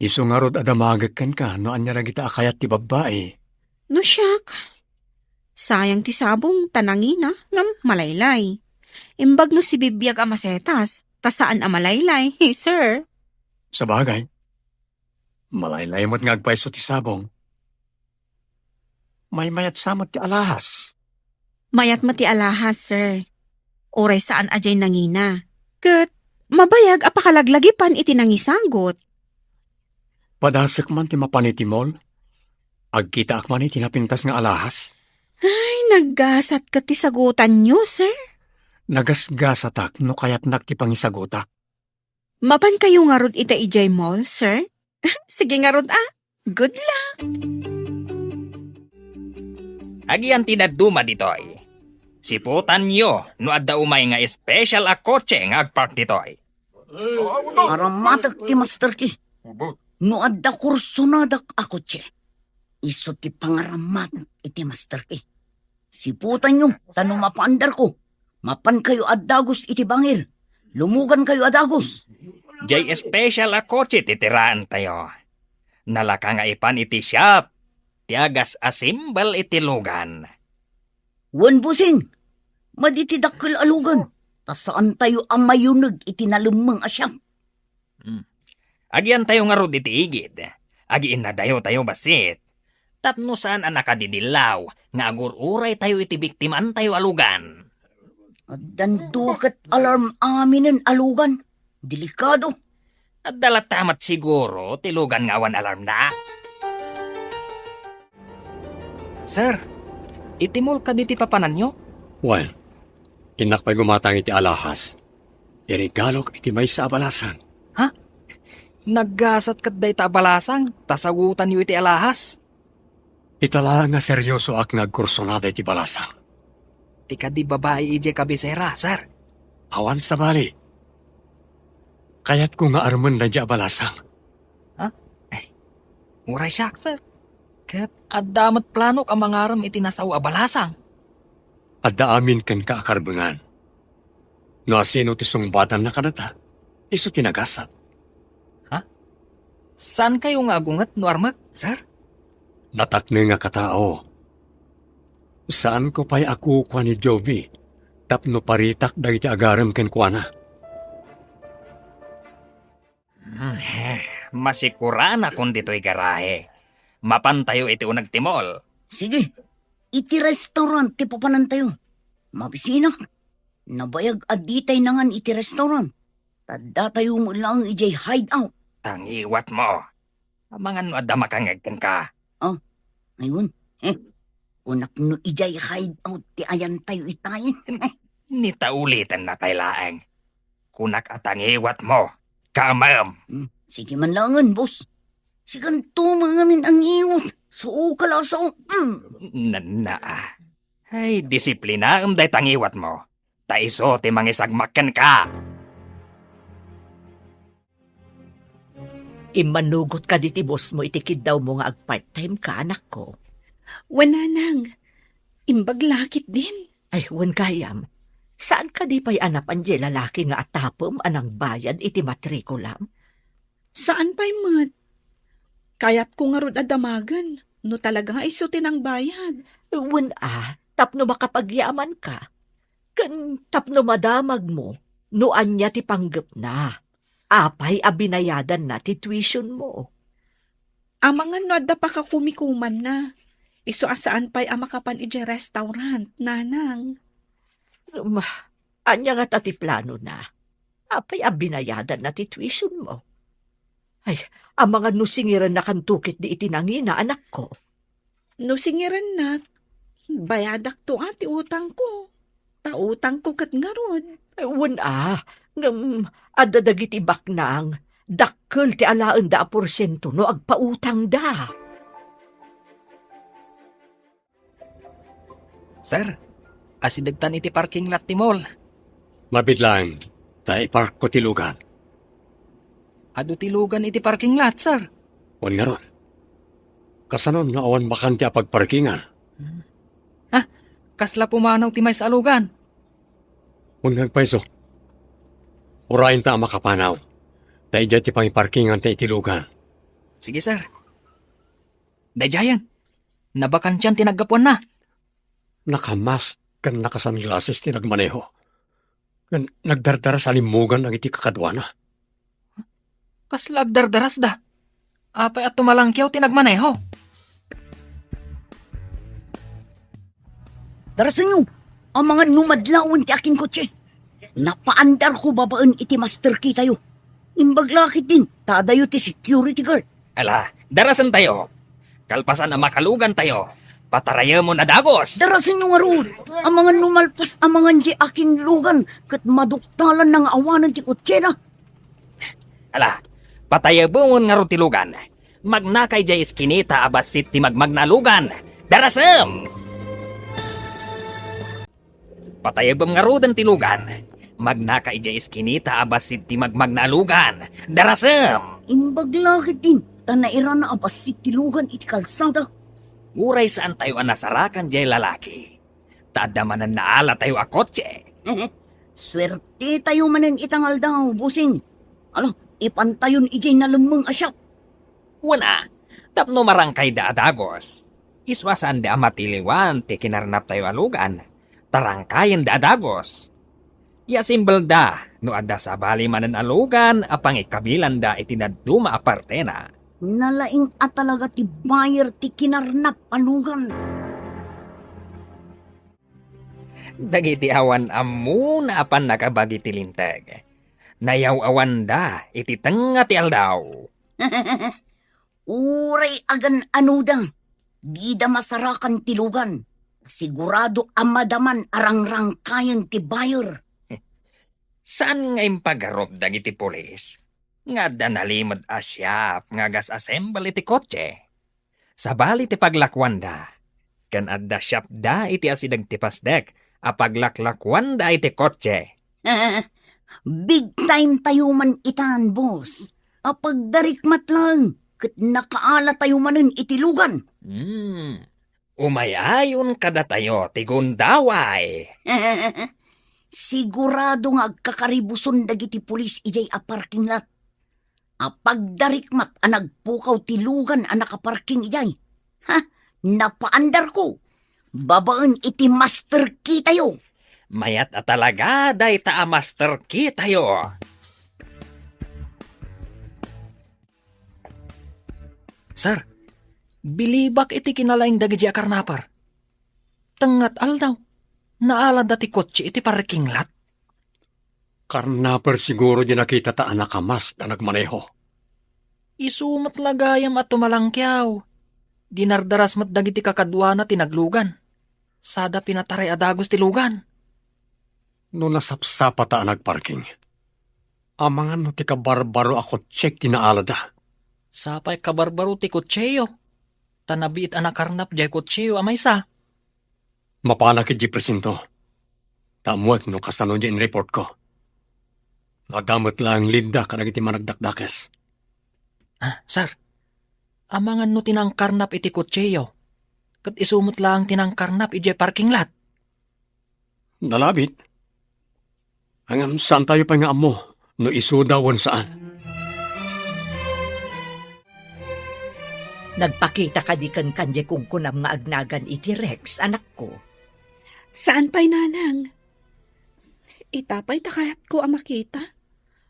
Isu nga rod adamagag ken ka no anya ra kita akayat ti babae. No siyak. Sayang ti sabong tanangina ngam malaylay. Imbag no si bibiyag amasetas, ta saan amalaylay, sir? Sa bagay, malaylay mo't nga agpaiso ti sabong. May mayat samot ti alahas. Mayat mo ti alahas, sir. Oray saan ajay nangina. Kat, mabayag apakalaglagipan iti nangisagot. Padasek man ti mapanitimol. Agkita ak man iti napintas nga alahas. Ay, naggasat ka ti sagutan nyo, sir. Nagasgasatak no kayat nagtipangisagotak. Mapan kayo nga rod ita ijay mall, sir? Sige nga rod Good luck. Agian tinaduma ditoy. Siputan nyo no adda umay nga special a kotse nga agpark ditoy. Aramatak ti Master Ki. No adda kursunadak ako, che. Iso ti pangaramat iti Master Ki. Siputan nyo, tanong mapaandar ko. Mapan kayo adagos iti bangir. Lumugan kayo adagos. Jay special a kotse titiraan tayo. Nalaka nga ipan iti shop. Tiagas a simbal iti lugan. Wan busing, maditi dakkel alugan. Ta saan tayo ang mayunag iti nalumang asyam. Agian tayo nga rod iti igid. Agiin na dayo tayo basit. Tapno saan ang nakadidilaw nga agururay tayo iti biktiman tayo alugan. At dandukat alarm aminin alugan. Delikado. At dalatamat siguro tilugan nga awan alarm na. Sir, itimol ka diti papanan nyo? Well, inak pa'y gumatang iti alahas. Irigalok iti may sa abalasan. Naggasat kat day tabalasang, tasagutan yu iti alahas. Itala nga seryoso ak nagkursonada iti balasang. Tika di babae ije kabisera, sir. Awan sa bali. Kayat ko nga arman na di abalasang. Uray siya, sir. Kat addamat plano ka mangaram iti nasaw abalasang. Adda amin ken ka akarbengan. No asino ti sungbatan na kanata, iso tinagasat. Saan kayo nga agungat no armat, sir? Natakne nga katao. Saan ko pa'y ako kwa ni Joby? Tapno paritak dagiti agaram ken kuana. Masikurana kung dito'y garahe. Mapan tayo iti unag timol. Sige, iti restaurant ti papanan tayo. Mabisinak, nabayag aditay nangan iti restaurant. Tadda tayo mo lang ijay hideout. Tangiwat mo. Mga no adda makangagkan ka. Ngayon, unak no ijay hideout ti ayan tayo itayin. Nitaulitan na tayo laeng. Kunak at tangiwat mo. Kamam. Sige man langan, boss. Sigan tumangamin ang iwat. So, kalasaw. Na. Ay, disiplina day tangiwat mo. Taiso ti mangisagmakan ka. Imanugot ka diti boss mo, itikid daw mo nga ag-part-time ka, anak ko. Wananang, imbag lakit din. Ay, wan kayam. Saan ka di pa'y anapan di lalaki nga atapom anang bayad iti matrikulam? Saan pa'y mat? Kayat ko nga rod adamagan, no talaga nga isutin ang bayad. Wan tapno makapagyaman ka. Kan tapno madamag mo, no anya ti panggap na. Apay abinayadan na ti tuition mo. Ang mga no adda pa ka kumikuman na. Iso asaan pa'y amakapan ije restaurant, nanang. Anya nga tati plano na. Apay abinayadan na ti tuition mo. Ay, ang mga nusingiran na kantukit di itinangina, anak ko. No singiran na, bayadak to ati utang ko. Tautang ko kat nga rod. Wan ngam adadagiti baknang, dakkel ti alaan da porsyento no agpautang da. Sir, asidagtan iti parking lot ti mall. Mabidlang, tayo park ko tilugan. Adu tilugan iti parking lot, sir. Wan nga ron. Kasanon nga awan bakanti a pagparkingan. kasla pumanaw ti may sa alugan. Huwag nagpaiso. Urayin ta ang makapanaw. Dahil dyan ti pangiparkingan ta itilugan. Sige, sir. Dajayan, nabakan tiyan tinaggapuan na. Nakamas kan nakasunglasses ti nagmaneho. Kan nagdardara sa limugan ang iti kakadwana. Kasla agdardaras da. Apay at tumalangkyaw tinagmaneho. Darasan nyo, ang mga numadlawon ti akin kotse. Napaandar ko babaan iti master key tayo. Imbaglakit din, tadayo ti security guard. Ala, darasan tayo. Kalpasan na makalugan tayo. Pataraya mo na dagos. Darasan nyo nga roon, ang mga numalpas ang mga di akin lugan, kat maduktalan ng awanan ti kotse na. Ala, patayabungon nga rutilugan. Magnakay jay iskinita abasit ti magmagnalugan. Darasam! Patayabam nga rudan tilugan. Magnakay jay iskinita abasit ti magmagnalugan. Darasam! Imbaglakit din, tanaira na abas si tilugan iti kalsada. Uray saan tayo ang nasarakan jay lalaki. Tadamanan na ala tayo a kotse. Swerte tayo manan itangal daw, busing. Alo, ipantayon ijay na lumang asyak. Una, tapno marangkay da adagos. Iswasan da matiliwan ti kinarnap tayo alugan. Tarangkayan da adagos. Ya simbel da, no adda sa bali manan alugan, apang ikabilan da itinaduma aparte na. Nalaing at talaga ti buyer ti kinarnap alugan. Dagiti awan amu na apan nakabagi ti linteg. Nayaw-awan da, iti tenga ti aldaw. Uray agan anudang, di da masarakan tilugan. Sigurado amadaman arangrangkayan ti buyer. Saan nga impagarob dagiti polis? Nga da nalimod asyap nga gas assemble iti kotse. Sa bali ti paglakwan da. Kan adda syap da iti asidag ti pasdek, apaglaklakwan da iti kotse. Big time tayo man itan, boss. Apagdarikmat lang, kat nakaala tayo manin itilugan. Umayayon kada tayo ti gundaway. Sigurado nga agkakaribuson dagiti pulis ijay a parking lot. Apagdarikmat ang nagpukaw tilugan ang nakaparking ijay. Ha? Napaandar ko. Babaan iti master key tayo. Mayat at talaga day ta a master key tayo. Sir, bilibak iti kinalaing dagiti a karnapar. Tengat aldaw. Naala dati kotse iti parking lot. Karnaper siguro di nakita ta anak kamas na nagmaneho. Isumat lagayam at tumalangkyaw. Dinardaras mat dagiti kakadwa na tinaglugan. Sada pinataray adagos tilugan. No nasapsapa ta nagparking. Amangan no ti kabarbaro ako check tinaalada. Sapay kabarbaro ti kotseyo. Tanabiit anak karnap jay kotseyo amay sa. Mapanakit di presinto. Tamuak no kasano di in report ko. Nadamot lang linda ka nagiti managdakdakes. Sir, amangan no tinangkarnap iti kotseyo. Kat isumot lang tinangkarnap iti parking lot. Nalabit. Hangam saan tayo pa nga amo no isudawan saan. Nagpakita ka di kan kanje kung kunam nga agnagan iti Rex, anak ko. Saan pa'y nanang? Itapay takayat ko ang makita.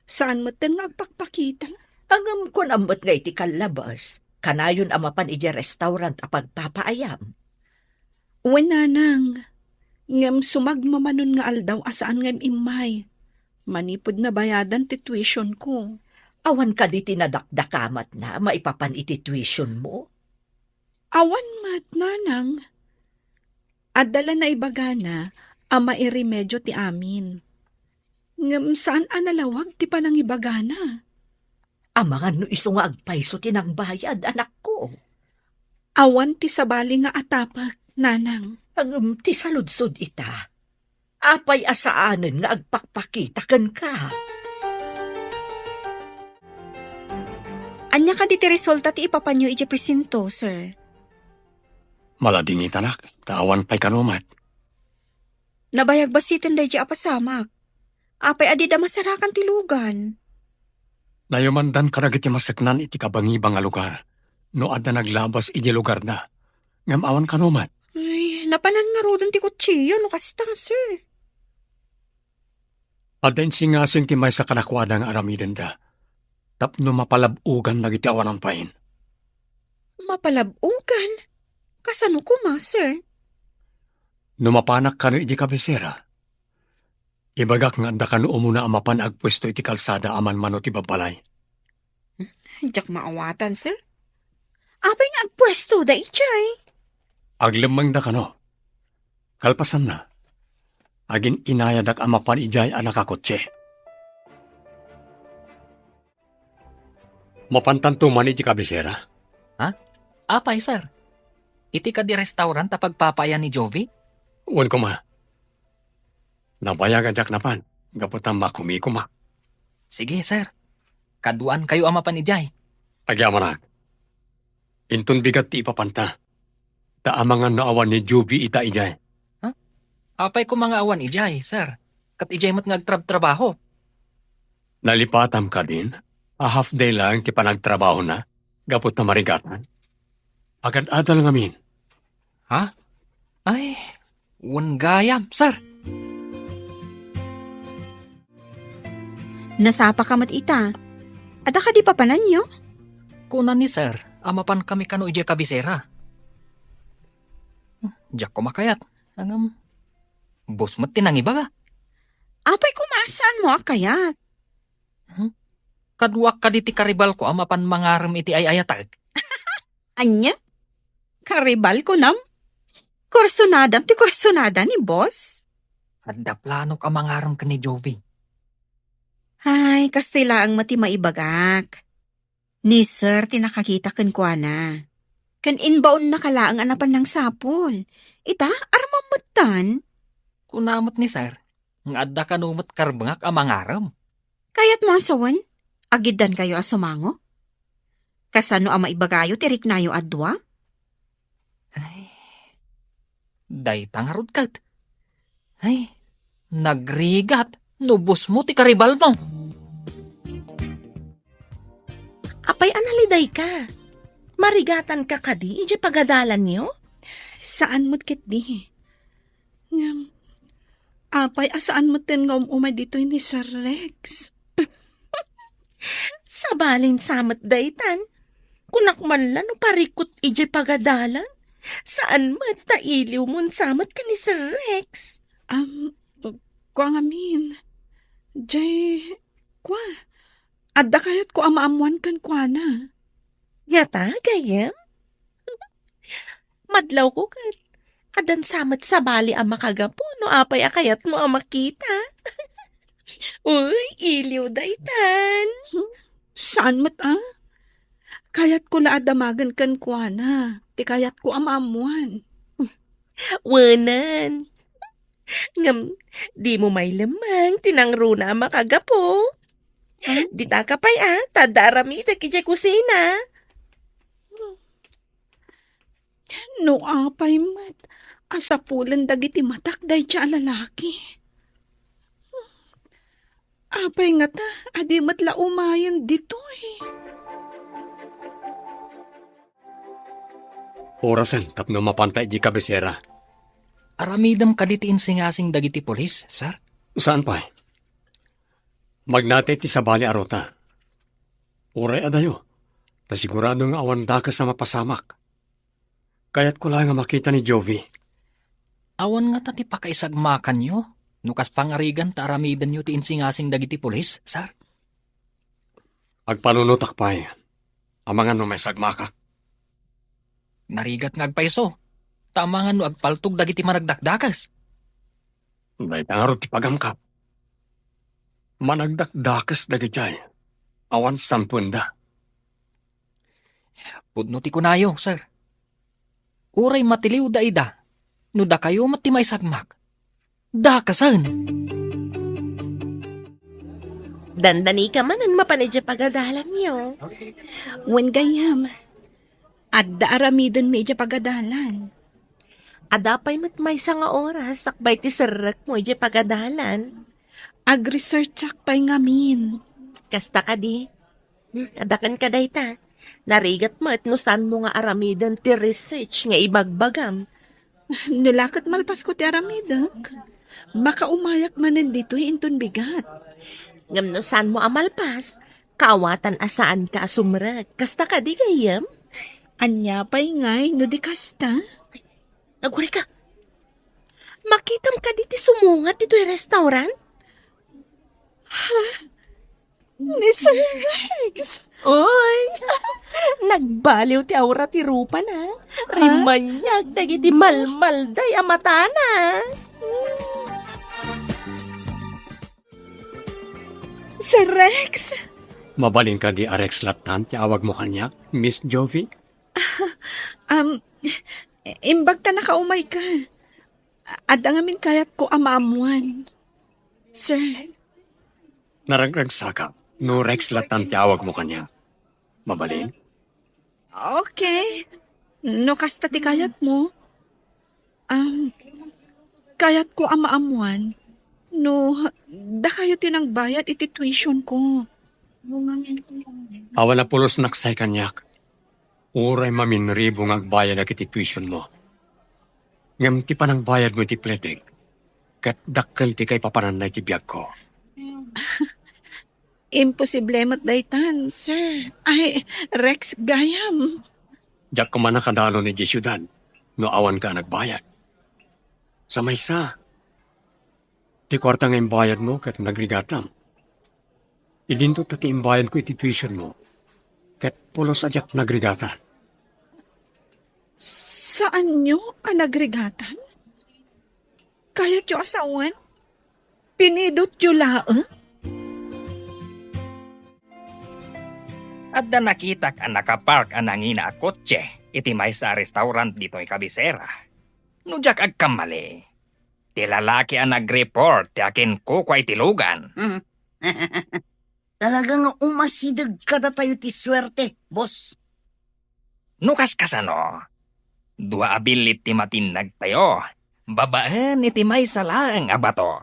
Saan mo ten nga agpakpakita? Angam kun ambot nga iti kalabas, kanayon amapan iti restaurant a pagpapaayam. Uwan nanang, ngam sumagmamanon nga aldaw asaan ngam imay. Manipod na bayadan ti tuition ko. Awan ka di tinadakdakamat na maipapan iti tuition mo. Awan mat nanang. Adala na ibagana, ama iremedyo ti amin. Ngam saan analawag ti panang ibagana? Amangan no iso nga agpaiso tinang bayad, anak ko. Awan ti sabali nga atapak, nanang. Ang ti saludsod ita. Apay asaanen nga agpakpakitakan ka. Anya ka di ti resulta ti ipapanyo iti presinto, sir. Maladingit anak, tawan pa'y kanumat. Nabayag basitin day di apasamak. Apay adi da masarakan tilugan. Nayamandan karagit yung masaknan iti kabangibang nga lugar. No adda naglabas iti lugar na. Ngam awan kanumat. Ay, napanan nga rodan ti kutsiyo no kastang, sir. Adda singasing ti may sa kanakwada nga aramiden da. Tapno mapalabugan nagiti awan ang pain. Mapalabugan? Kasano ko ma, sir? Numapanak ka no iti kabisera. Ibagak nga adda ka no umuna amapan agpwesto iti kalsada aman mano ti babalay. Diyak maawatan, sir. Apay nga agpwesto da ichay. Aglemang da ka no. Kalpasan na. Agin inayadak amapan ijay ang nakakotse. Mapantanto man iti kabisera. Apay, sir. Iti ka di restaurant ta pagpapayan ni Jovi? Uwan ko ma. Nabayagan jak napan. Gaputan makumikuma. Sige, sir. Kaduan kayo ama panijay. Agyamanak. Intun bigat ti ipapanta. Taamangan na awan ni Juby ita ijay. Apay ko mga awan ijay, sir. Kat ijay mat ngagtrabaho. Nalipatam ka din. A half day lang ti panagtrabaho na. Gapot na marigatan. Agad-adal ngamin. Ha? Ay, gayam, sir. Nasapa ka mat ita. Ada ka di papanan nyo? Kunan ni sir, amapan kami kano ijay kabisera. Diyak ko makayat. Angam, bos mat tinangibaga. Apay kumasaan mo akayat? Kadwak ka di ti karibal ko amapan mangaram iti ay ayatag. Anya? Karibal ko nam? Kursonadam ti kursonada ni boss? Adda plano ka mangaram ka ni Jovi. Ay, kastila ang mati maibagak. Ni sir, tinakakita kan kwa na. Kan inbaon na kalaang anapan ng sapol. Ita, armamatan. Kunamot ni sir, ng adda kanumot karbangak ang mangaram. Kaya't mo asawan, agidan kayo asumango? Kasano ang maibagayo tirik nayo adwa? Ay, day tangarod kat. Ay, nagrigat. Nubos mo ti karibal mo. Apay analiday ka. Marigatan ka kadi, ije pagadalan niyo? Saan mo't kit di? Ngam, apay asaan mo't ten nga umay dito ni Sir Rex? Sabalin samot daytan. Kunakman lang no parikot ije pagadalan. Saan mat tailiw mon samot ka ni Sir Rex? Kwa ngamin. Jay, kwa. Adda kayat ko amaamuan kan kwa na. Ngata, gayam? Madlaw ko kat. Adan samot sa bali ang makagapo no apay akayat mo ang makita. Uy, iliw daytan. Saan mat Kayat ko laadamagan kan kwa na. Ti kayat ko amaamuan. Wanan. Ngam, di mo may lamang, tinangro na makagapo. Di ta ka pa'y tadarami ta kija kusina. No apay mat. Asapulan dagiti matak day siya lalaki. Apay nga ta, adi mat la umayan dito Orasan tapno mapantay di kabisera. Aramidam kaditiin singasing dagiti polis, sir. Saan pa? Magnate ti sabali arota. Uray adayo. Ta sigurado nga awan da ka sa mapasamak. Kaya't ko lang nga makita ni Jovi. Awan nga tati pakaisagmakan nyo. Nukas pangarigan ta aramidan nyo ti insingasing dagiti polis, sir. Agpanunutak pa'y. Amangan no may sagmaka. Narigat ngagpaiso. Tamangan no agpaltog dagiti managdakdakas. Dahil tangaro ti pagamkap. Managdakdakas dagitay. Awan sampunda. Pudno ti kunayo, sir. Uray matiliw da ida. No da kayo mati may sagmak. Dakasan. Dandani ka man ang mapanidya pagadalan niyo. Wen gayam. Adda aramidan medya pagadalan. Adapay may nga oras, sakbay ti sarrak mo, di pagadalan. Ag-research pay ngamin. Kasta ka di. Adakan ka dayta. Narigat mo at nusan mo nga aramidan ti research nga ibagbagam. Nilakot malpas ko ti aramidak. Baka umayak manen dito inton bigat. Ngam nusan mo amalpas, kawatan asaan ka asumrag. Kasta ka di gayam? Anya pay ngay, no di kasta. Agwari ka. Makitam ka di ti sumungat dito yung restaurant? Ni Sir Rex. Oy! Nagbaliw ti aura ti rupa na. Rimanyag dagiti malmalday amatana. Sir Rex. Mabalin ka di Arex Latan, ti awag mo kanya, Miss Jovi? Imbag ta nakaumay ka. Adangamin kayat ko amaamuan. Sir, Naragragsaka, no Rex Latan, ti awag mo kanya. Mabalin? okay. No kasta ti kayat mo. Kayat ko amaamuan. No, da kayo tinangbayad iti tuition ko. Awa na pulos naksay kanyak. Uray maminribo ng agbayad na kiti tuition mo. Ngam ti panang bayad mo ti pletek. Kat dakkel ti kay papananay ti biyag ko. Imposible mat daytan, sir. Ay, Rex gayam. Diyak ko man nakadalo ni di syudad. No awan ka nagbayad. Sa maysa. Ti kwarta nga imbayad mo kat nagrigatam. Ilinto ta ti imbayad ko iti tuition mo. Kat pulos adyak nagrigatan. Saan nyo anagrigatan? Kayat yung asawan? Pinidot yung laang? At da nakita ka nakapark anangina a kotse, iti may sa restaurant dito ay kabisera. Nujak agkamali. Ti lalaki ang nag-report ti akin ko kwa itilugan. Talaga nga umasidag kada tayo ti swerte, boss. Nukas kasano. Dua abilit ti matinag tayo. Babaan iti may salang abato.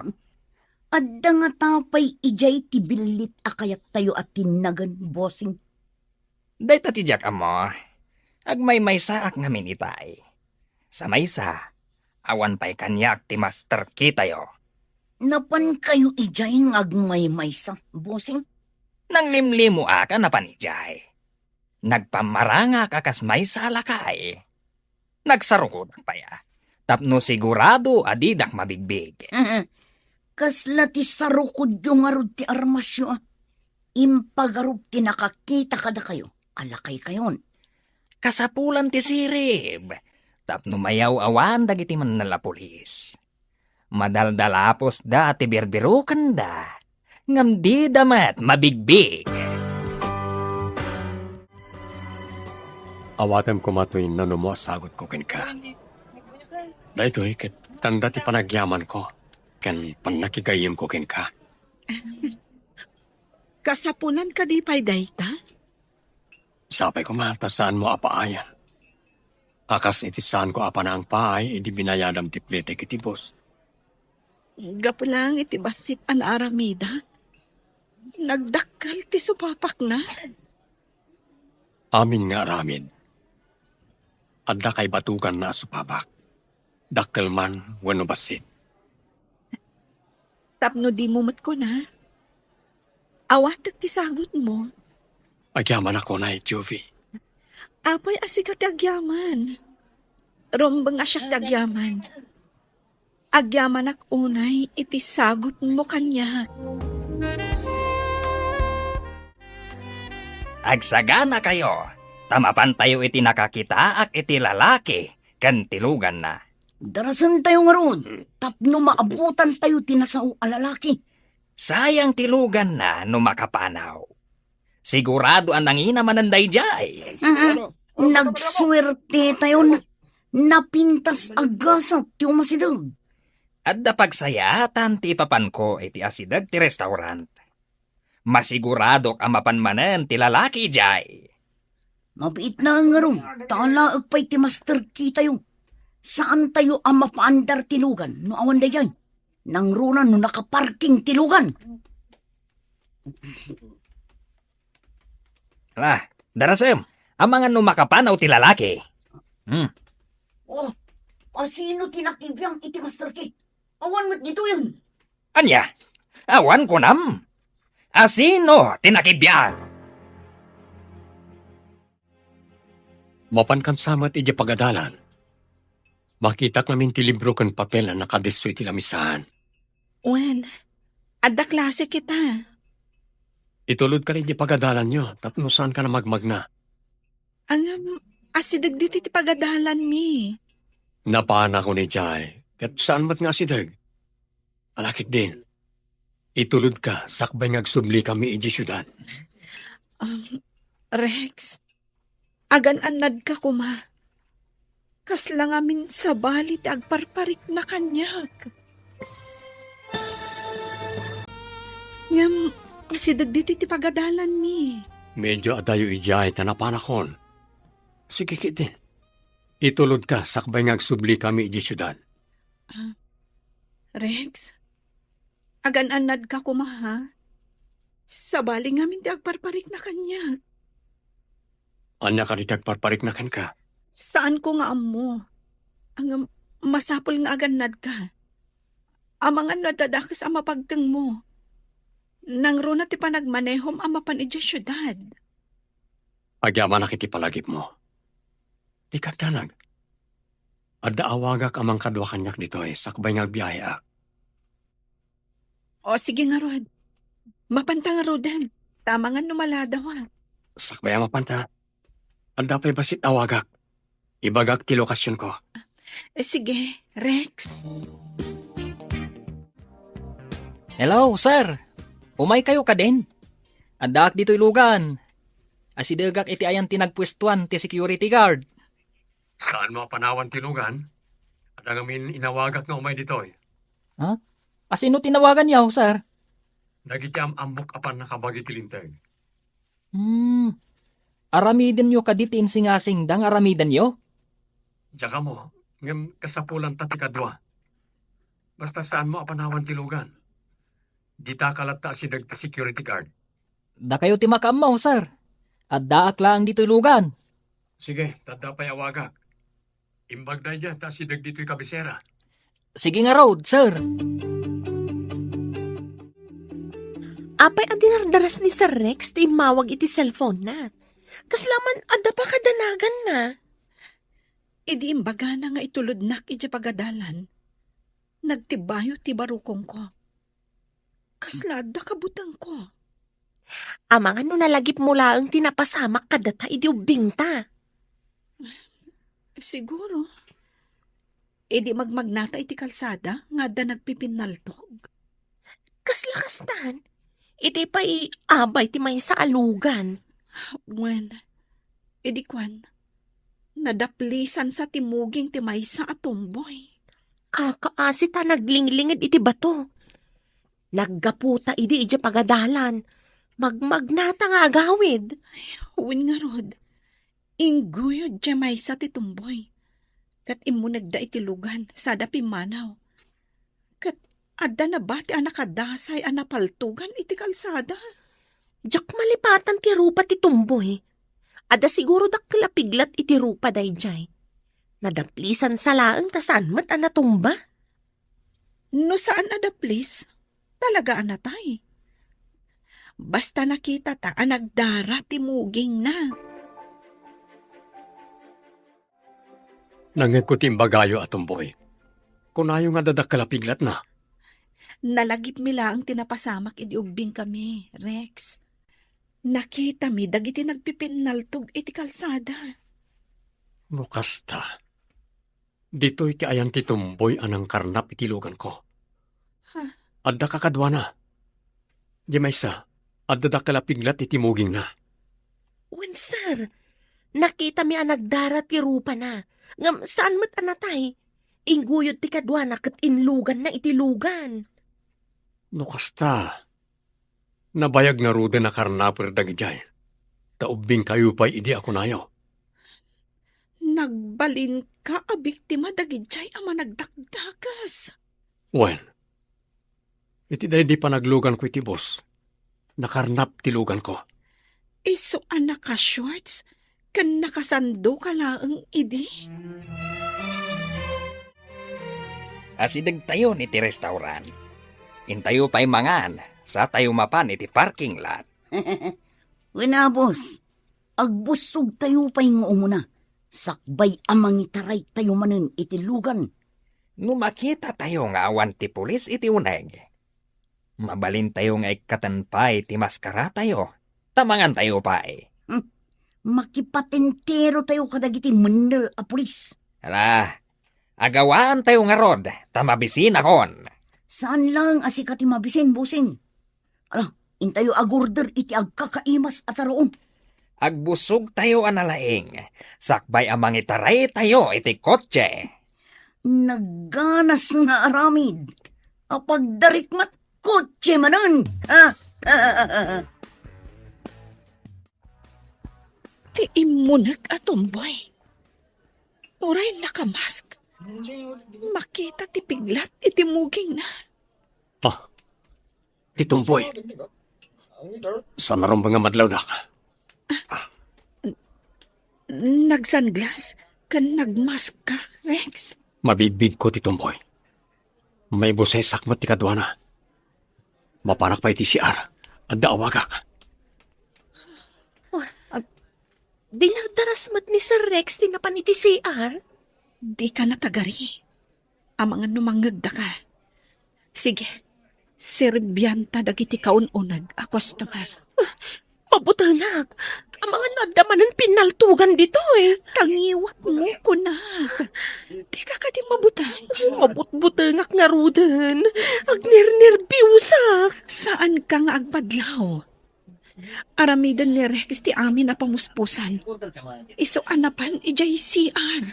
Adda nga tapay ijay ti bilit akayat tayo at tinagan, bossing. Dahil tatidyak amo, agmay saak namin itay. Sa maysa, awan pa'y kanyak ti master kitayo. Napan kayo ijay ng agmay-maysa, bossing? Nang limlimo ka na panijay. Nagpamaranga ka kas may salakay. Nagsarukot pa ya. Tapno sigurado adidak mabigbig. Kasla ti sarukod yung arod ti armasyo. Impagarup ti nakakita kada kayo. Alakay kayon. Kasapulan ti sirib. Tapno mayaw awan dagiti man nala pulis. Madaldalapos da ti birbirukan da. Ngam di damat mabigbig. Awatem ko matuin na mo sagot ko ken ka. Dahito ket tanda ti panagyaman ko. Ken panakigayim ko ken ka. Kasapunan ka di pa'y dayta? Sapay ko mata saan mo apaayan. Akas iti saan ko apa na ang paay, iti binayadam ti plete kiti boss. Gapo lang iti basit an aramidak. Nagdakkel ti supapak na. Amin nga ramin. Adda kay batukan na supabak. Dakkel man, wano basit. Tapno di mo mat ko na. Awatak ti sagot mo. Agyaman ako na Jovi. Apay asikat agyaman. Rombang asyak agyaman. Agyaman ak unay iti sagot mo kanya. Agsagana kayo. Tamapan tayo iti nakakita ak iti lalaki. Kan tilugan na. Darasan tayo nga ron. Tapno maabutan tayo tinasao alalaki. Sayang tilugan na no makapanaw. Sigurado ang nangina mananday jay. Nagswerte tayo na. Napintas agasat ti umasidag. At pagsayatan ti papan ko iti asidag ti restaurant. Masigurado ka mapanmanan ti lalaki jay. Mabait na nga ron. Talaag pa'y ti master kita yung. Saan tayo ang mapaandar tilugan? No awan da yan. Nang runan no nakaparking tilugan. Darasem, ang mga numakapanaw ti lalaki. Oh, sino tinakibiyang iti Master K? Awan mo't dito yun. Anya, awan ko nam. Asino tinakibyan? Mapan kan samat iti pagadalan. Makita namin ti libro kan papel na nakadestoy ti lamisahan. Wen, adda klase kita. Itulod ka rin di pagadalan nyo, tapno saan ka na magmagna. Ang asidag dito iti pagadalan mi. Napaan ako ni Jai, kat saan mat nga si Dag? Alakit din. Itulod ka, sakbay ngagsubli kami iti syudad. Rex, agan-anad ka kuma. Kasla ngamin sa balit agparparik na kanyag. Ngam, asidag dito iti pagadalan mi. Medyo adayo ijay, tanapanakon. Sige kitin. Itulod ka, sakbay ngagsubli kami iti syudad. Rex, agan-anad ka kuma ha? Sa bali ngamin di agparparik na kanyag. Anya ka ritag parparik na kan ka. Saan ko nga amo? Ang masapol nga aganad ka. Amangan nadadakas ang mapagtang mo. Nang ro na ti panagmanehom ang mapan iti syudad. Agyaman na kiti palagip mo. Di kagtanag. Adda awagak amang kadwa kanyak ditoy, sakbay ngagbiyahe ak. O sige nga Rod. Mapanta nga Rodan. Tama nga numaladaw ha. Sakbay ang mapanta. Adda pa'y basit awagak. Ibagak ti lokasyon ko. Sige, Rex. Hello, sir. Umay kayo ka din. Adak dito ilugan. Asidagak iti ayan tinagpwestuan ti security guard. Saan mo panawan tilugan? Adda ngamin inawagak nga umay ditoy. Asino tinawagan yaw, sir? Nagiti ambok apan nakabagi tilintag. Aramiden nyo kaditi insingasing dang aramiden nyo? Tsaka mo, ngam kasapulan tati kadwa. Basta saan mo apanawan tilugan? Di ta kalata si dagta security guard. Da kayo ti makamaw, sir. At daak lang dito ilugan. Sige, tanda pa'y awagak. Imbag na dyan, ta si dag dito'y kabisera. Sige nga road, sir. Apay adinardaras ni Sir Rex ti mawag iti cellphone na. Kaslaman adda pa kadanagan na. Idi imbaga na nga itulod nak iti pagadalan. Nagtibayo ti barukong ko. Kaslada kabutang ko. Amangan no nalagip mula ang tinapasamak kadata idi ubingta. Siguro. Idi magmagnata iti kalsada nga da nagpipinaltog. Kaslakastan. Iti pa abay ti may sa alugan. Wen, idi kwan. Nadaplisan sa timuging ti may sa atomboy. Kakaasi ta naglingilingid iti bato. Naggaputa idi iti pagadalan. Magmagnata nga agawid. Wen nga Rod. Inguyod di may sa titumboy. Kat imo nagda iti lugan sa dapi manaw. Kat adda na ba ti anakadasay anapaltugan iti kalsada? Jak malipatan ti rupa ti tumboy. Ada siguro dakilapiglat iti rupa dayjay. Nadaplisan sa laang tasan mat anatumba. No saan adaplis? Talaga anatay. Basta nakita ta anagdara ti muging na. Nangagkutim bagayo atumboy. Kunayo nga dadakalapiglat na. Nalagip mi lang tinapasamak iti ubing kami, Rex. Nakita mi dagiti nagpipinaltog iti kalsada. Nukasta. Dito'y ti ayan ti tumboy anang karnap itilugan ko. Adda kakadwa na. Di may sa, adda dakalapiglat iti muging na. Wen sir, nakita mi anagdara ti rupa na. Ngam saan mat anatay? Inguyod ti kadwa na kat inlugan na itilugan. Nukasta. Nabayag nga ruda na karnapir dagijay. Taubing kayo pa'y idi ako nayo. Nagbalin ka a biktima dagijay ama nagdakdakas. Wen, iti day di pa naglugan ko iti boss. Nakarnap tilugan ko. Iso anak ka shorts, kan nakasando ka laang idi. Asidag tayo iti restaurant. Intayo pa'y mangan sa tayo mapan iti parking lot. Wala, boss. Agbusog tayo pa yung umuna. Sakbay amang itaray tayo manin iti lugan. No makita tayo nga awan ti pulis iti uneg. Mabalin tayo nga ikatanpay ti maskara tayo. Tamangan tayo pa'y. Makipatentero tayo kadagiti mendel a pulis. Ala, agawaan tayo nga rod. Tamabisin akon. Saan lang asikati mabisin, bossing? Ala, intayo agorder iti agkakaimas at aroon. Agbusog tayo analaing. Sakbay amang itaray tayo iti kotse. Nagganas nga aramid. Apagdarik mat kotse manan. Ti imunag atomboy. Oray nakamask. Makita ti piglat iti muging na. Titumboy. Sa narong mga madlaw na ka. Nagsunglass kan nagmask ka, Rex. Mabibig ko titumboy. May busay sakmat ti kadwana. Mapanak pa iti siar. At daawagak. Dinardaras mat ni Sir Rex tinapan iti CR. Di ka natagari. Amangan numangagda ka. Sige, serbyanta dagiti kaununag a customer. Mabutangak. Ang mga nadamanan pinaltugan dito eh. Tangiwat mo kunag. Di ka ka di mabutang. Mabutbutangak nga rudan. Agnernerbiusak. Saan ka nga agpadlaw? Aramidan ni Rex ti amin na pamuspusan. Iso anapan ijay CR.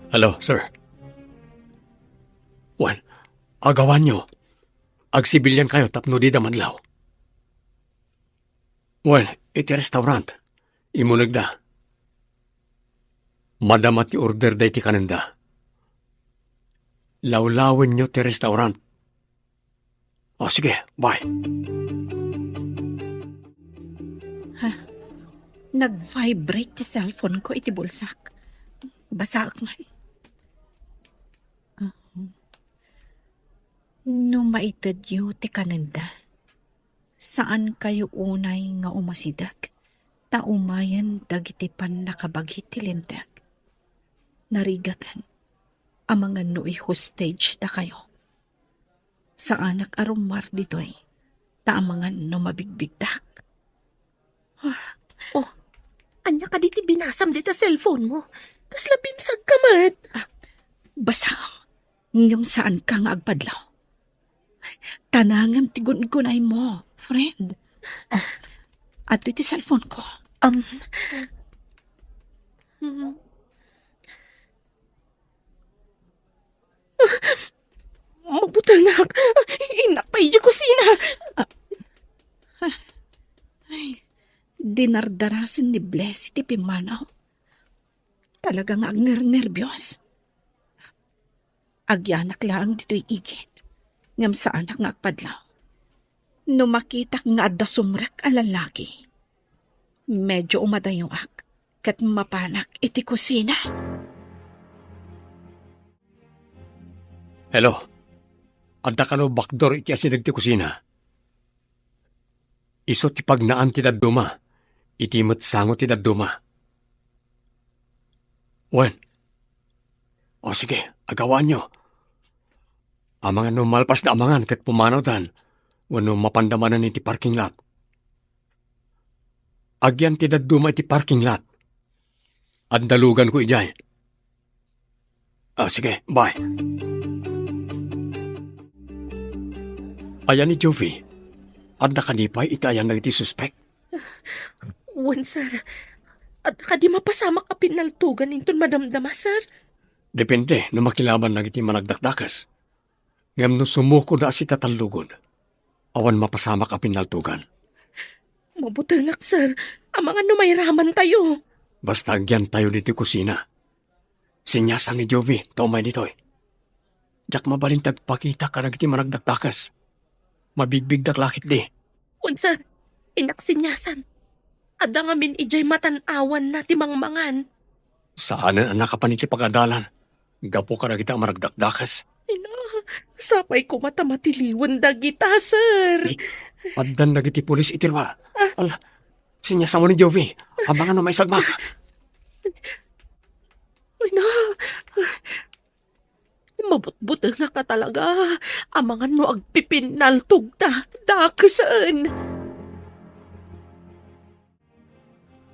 Hello, sir. Wan, agawan nyo. Agsibilyan kayo tapno di damadlaw. Wan, iti restaurant. Imunag da. Madamat ti order da iti kanenda. Lawlawin nyo ti restaurant. O sige, bye. Nag-vibrate ti cellphone ko iti bulsak. Basak man. No maitad yu ti kananda. Saan kayo unay nga umasidag? Taumayan dagiti pan nakabaghi ti lindag. Narigatan. Amangan no i-hostage ta kayo. Sa anak arumar ditoy. Taamangan no mabigbigdak. Anya ka diti binasam dita cellphone mo. Kaslabimsag ka mat. Basa. Ngam saan ka nga agpadlaw? Tanangam ti gun-gunay mo, friend. Ato iti cellphone ko. Mabutangak. Inapay di kusina. Dinardarasan ni Bless iti pimanaw. Talagang agner-nervyos. Agyanak lang dito'y igit. Ngam sa anak nga agpadlaw. No makita nga adda sumrak a lalaki. Medyo umadayong ak. Kat mapanak iti kusina. Hello. Adda ka no backdoor iti asidag ti kusina. Iso ti pagnaan ti dadduma. Iti matsango ti dadduma. Wen. O sige, agawan nyo. Amangan no malpas na amangan kat pumanaw tan. Wano mapandamanan iti parking lot. Agyan ti dadduma iti parking lot. Andalugan ko ijay. Sige, bye. Ayan ni Jovi. Anda kanipay itayan na iti suspect. Wan, sir. At kadi mapasama ka pinaltugan inton madamdama, sir. Depende no makilaban na iti managdakdakas. Ngam no sumuko na si tatalugon. Awan mapasama ka pinaltugan. Mabutangak, sir. Ang mga numayraman tayo. Basta agyan tayo dito kusina. Sinyasan ni Jovi, tomay dito eh. Jak mabalintag pakita ka nagiti managdaktakas. Mabigbigdak lakit di. Unsa, inaksinyasan. Ada nga min ijay matanawan na timangmangan. Saanan ang nakapaniti pagadalan. Gapo ka nagita managdakdakas. Ina, sapay ko matamatiliwan dagita, sir. Paddan nagiti pulis itilwa. Ala, sinyasan mo ni Jovi. Abangan na may sagmak. Ina, mabutbut na ka talaga. Amangan mo agpipinaltog ta. Dakasan.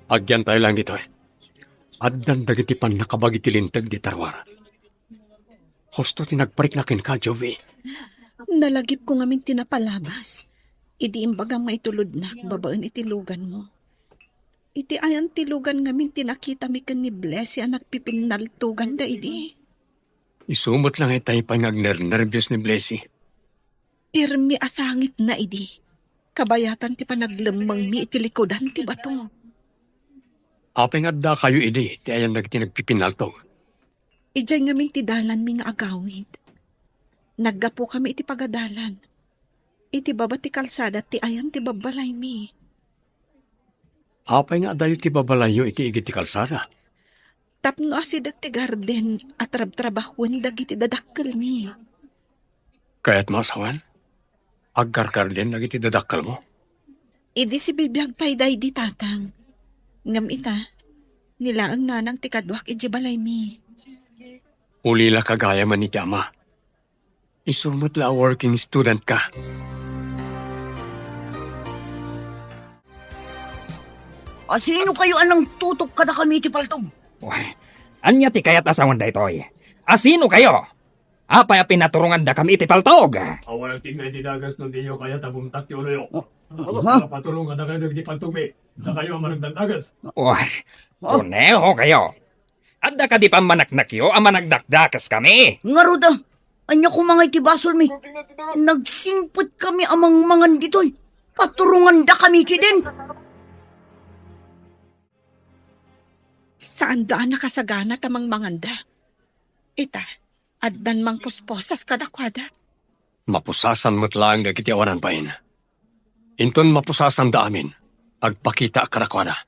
Agyan tayo lang dito eh. Addan dagiti pan nakabagitilintag di tarwar. Husto tinagparik na kin ka, Jovi. Nalagip ko ngamin tinapalabas. Idi imbagang maitulod na babaan itilugan mo. Iti ayan tilugan ngamin tinakita mi kan ni Blessy ang nagpipinaltugan da idi. Isumot lang itay pa nervyos ni Blessy. Pirmi asangit na idi. Kabayatan ti panaglemang mi itilikodan ti bato. Apeng adda kayo idi, ti ayan nagtinagpipinaltog. Ijay ngamin ti dalan mi nga agawid. Naggapo kami iti pagadalan. Iti baba ti kalsada ti ayan ti babalay mi. Apeng adda yu ti babalayo iti igit ti kalsada. Tapno asidag ti garden at trabahon dagiti dadakkel mi. Kaya't masawan? Agkarkar din nagiti dadakal mo. Idi si bibiyag payday di tatang. Ngam ita, nila ang nanang ti kadwak iti balay mi. Ulila kagaya man ni Tama. Isumot la working student ka. Asino kayo anang tutok kada kami ti paltog? Uy, anya ti kayat asawan da itoy. Asino kayo? Apay a pinaturungan da kami iti paltog. Awal tingay ti dagas no diyo kaya tabumtak ti ulo yo. Ha? Patulungan na kayo nagdi paltog mi. Na kayo ang managdadagas. Uy, kuneho kayo. Adda ka di pa manaknakyo ang managdakdakas kami. Nga ruda, anya ko mga itibasol mi. Nagsingput kami amang mangan ditoy. Paturungan da kami kidin. Saan daan nakasagana tamang manganda? Ita, addan mang pusposas kadakwada. Mapusasan mo't lang dagiti awanan pa in. Inton mapusasan da amin. Agpakita karakwana.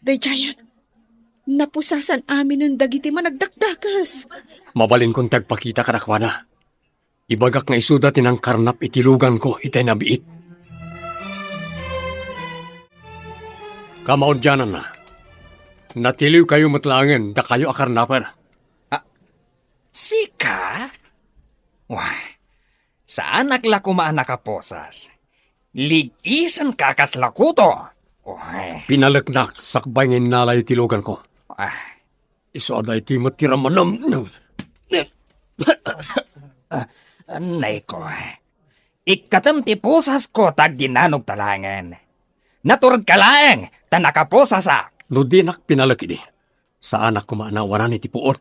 Dayayan, napusasan amin ng dagiti managdakdakas. Mabalin kong tagpakita karakwana. Ibagak nga isuda tinang karnap itilugan ko itay nabiit. Kamaudyanan na. Natiliw kayo matlangan da kayo akarnapan. Sika? Wah, saan naklakumaan nakaposas? Ligisan kakaslakuto. Uy, Pinalagnak sakbay ng nalay tilugan ko. ah, Iso aday ti matiramanam. anay ko. Ikatam ti posas ko tag dinanog talangan. Naturod ka lang, ta nakaposasa. No dinak pinalaki di. Sa anak ko maanawanan iti puot.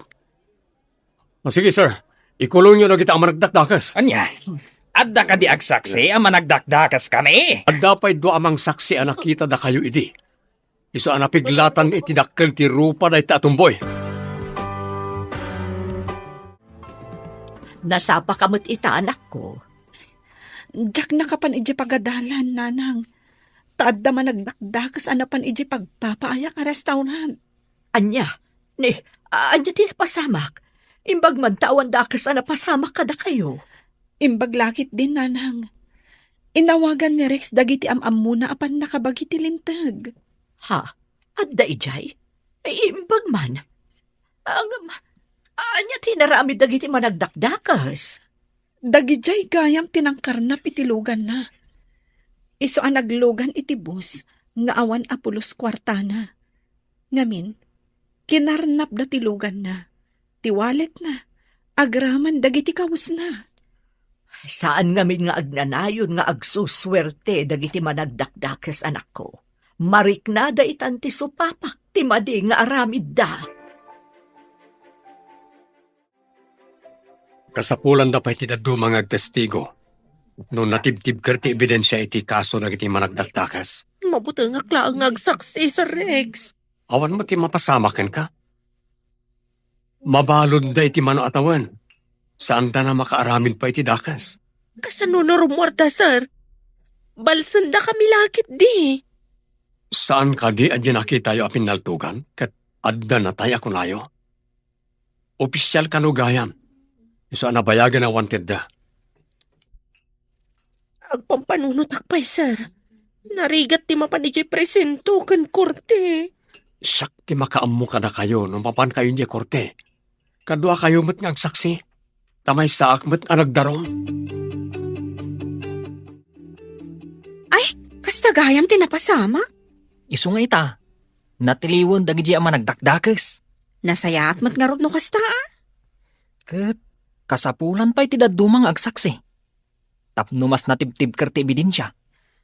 Sige sir, ikulong nyo na kita ang managdakdakas. Anya, adda ka di agsaksi ang managdakdakas kami. At dapat do amang saksi ang nakita da kayo idi. Iso ang napiglatan itidakkel ti rupa da itatumboy. Nasapa kamot ita anak ko. Diyak nakapan iji pagadalan, nanang. Taad da managdakdakas anapan iji pagpapaayak a restaurant. Anya, anya tinapasamak. Imbag man tawan dakas na pasamak kada kayo. Imbaglakit din, nanang. Inawagan ni Rex dagiti amam muna apan nakabagiti lintag. Ha? Adda ijay? Imbag man. Anya tinarami dagiti managdakdakas. Dagijay gayam tinangkarnap itilugan na. Iso ang naglugan iti bus nga awan apulos kwartana. Ngamin, kinarnap da tilugan na. Tiwalet na. Agraman dagiti kawas na. Saan ngamin nga agnanayon nga agsuswerte dagiti managdakdakas anak ko. Mariknada itan ti supapak ti madi nga aramid da. Kasapulan da pa iti dadumang agtestigo. No natibtib kerti ebidensya iti kaso na iti managdakdakas. Mabuti nga klaang agsaksi, Sir Rex. Awan mo ti mapasamakan ka. Mabalod da iti mano atawan. Saan da na makaaramin pa iti dakas? Kasano na rumorda, Sir? Balsan da kami lakit di. Saan ka di adyan nakitayo apin naltugan? Kat adda na tayo kunayo. Opisyal kanugayam. Iso anabayagan na wanted da. Agpampanunot akpay, Sir. Narigat ti mapanijay presento kan korte. Sakti makaammo ka na kayo nung papan kayo niya korte. Kadwa kayo mat nga saksi. Tamay saak mat nga nagdarong. Kasta gayam tinapasama? Isu nga ita. Natiliwan dagi ama nagdakdakas. Nasayaat mat nga no kasta. Kat kasapulan pa iti dadumang agsaksi. Tapno mas natibtib kerti ebidensya.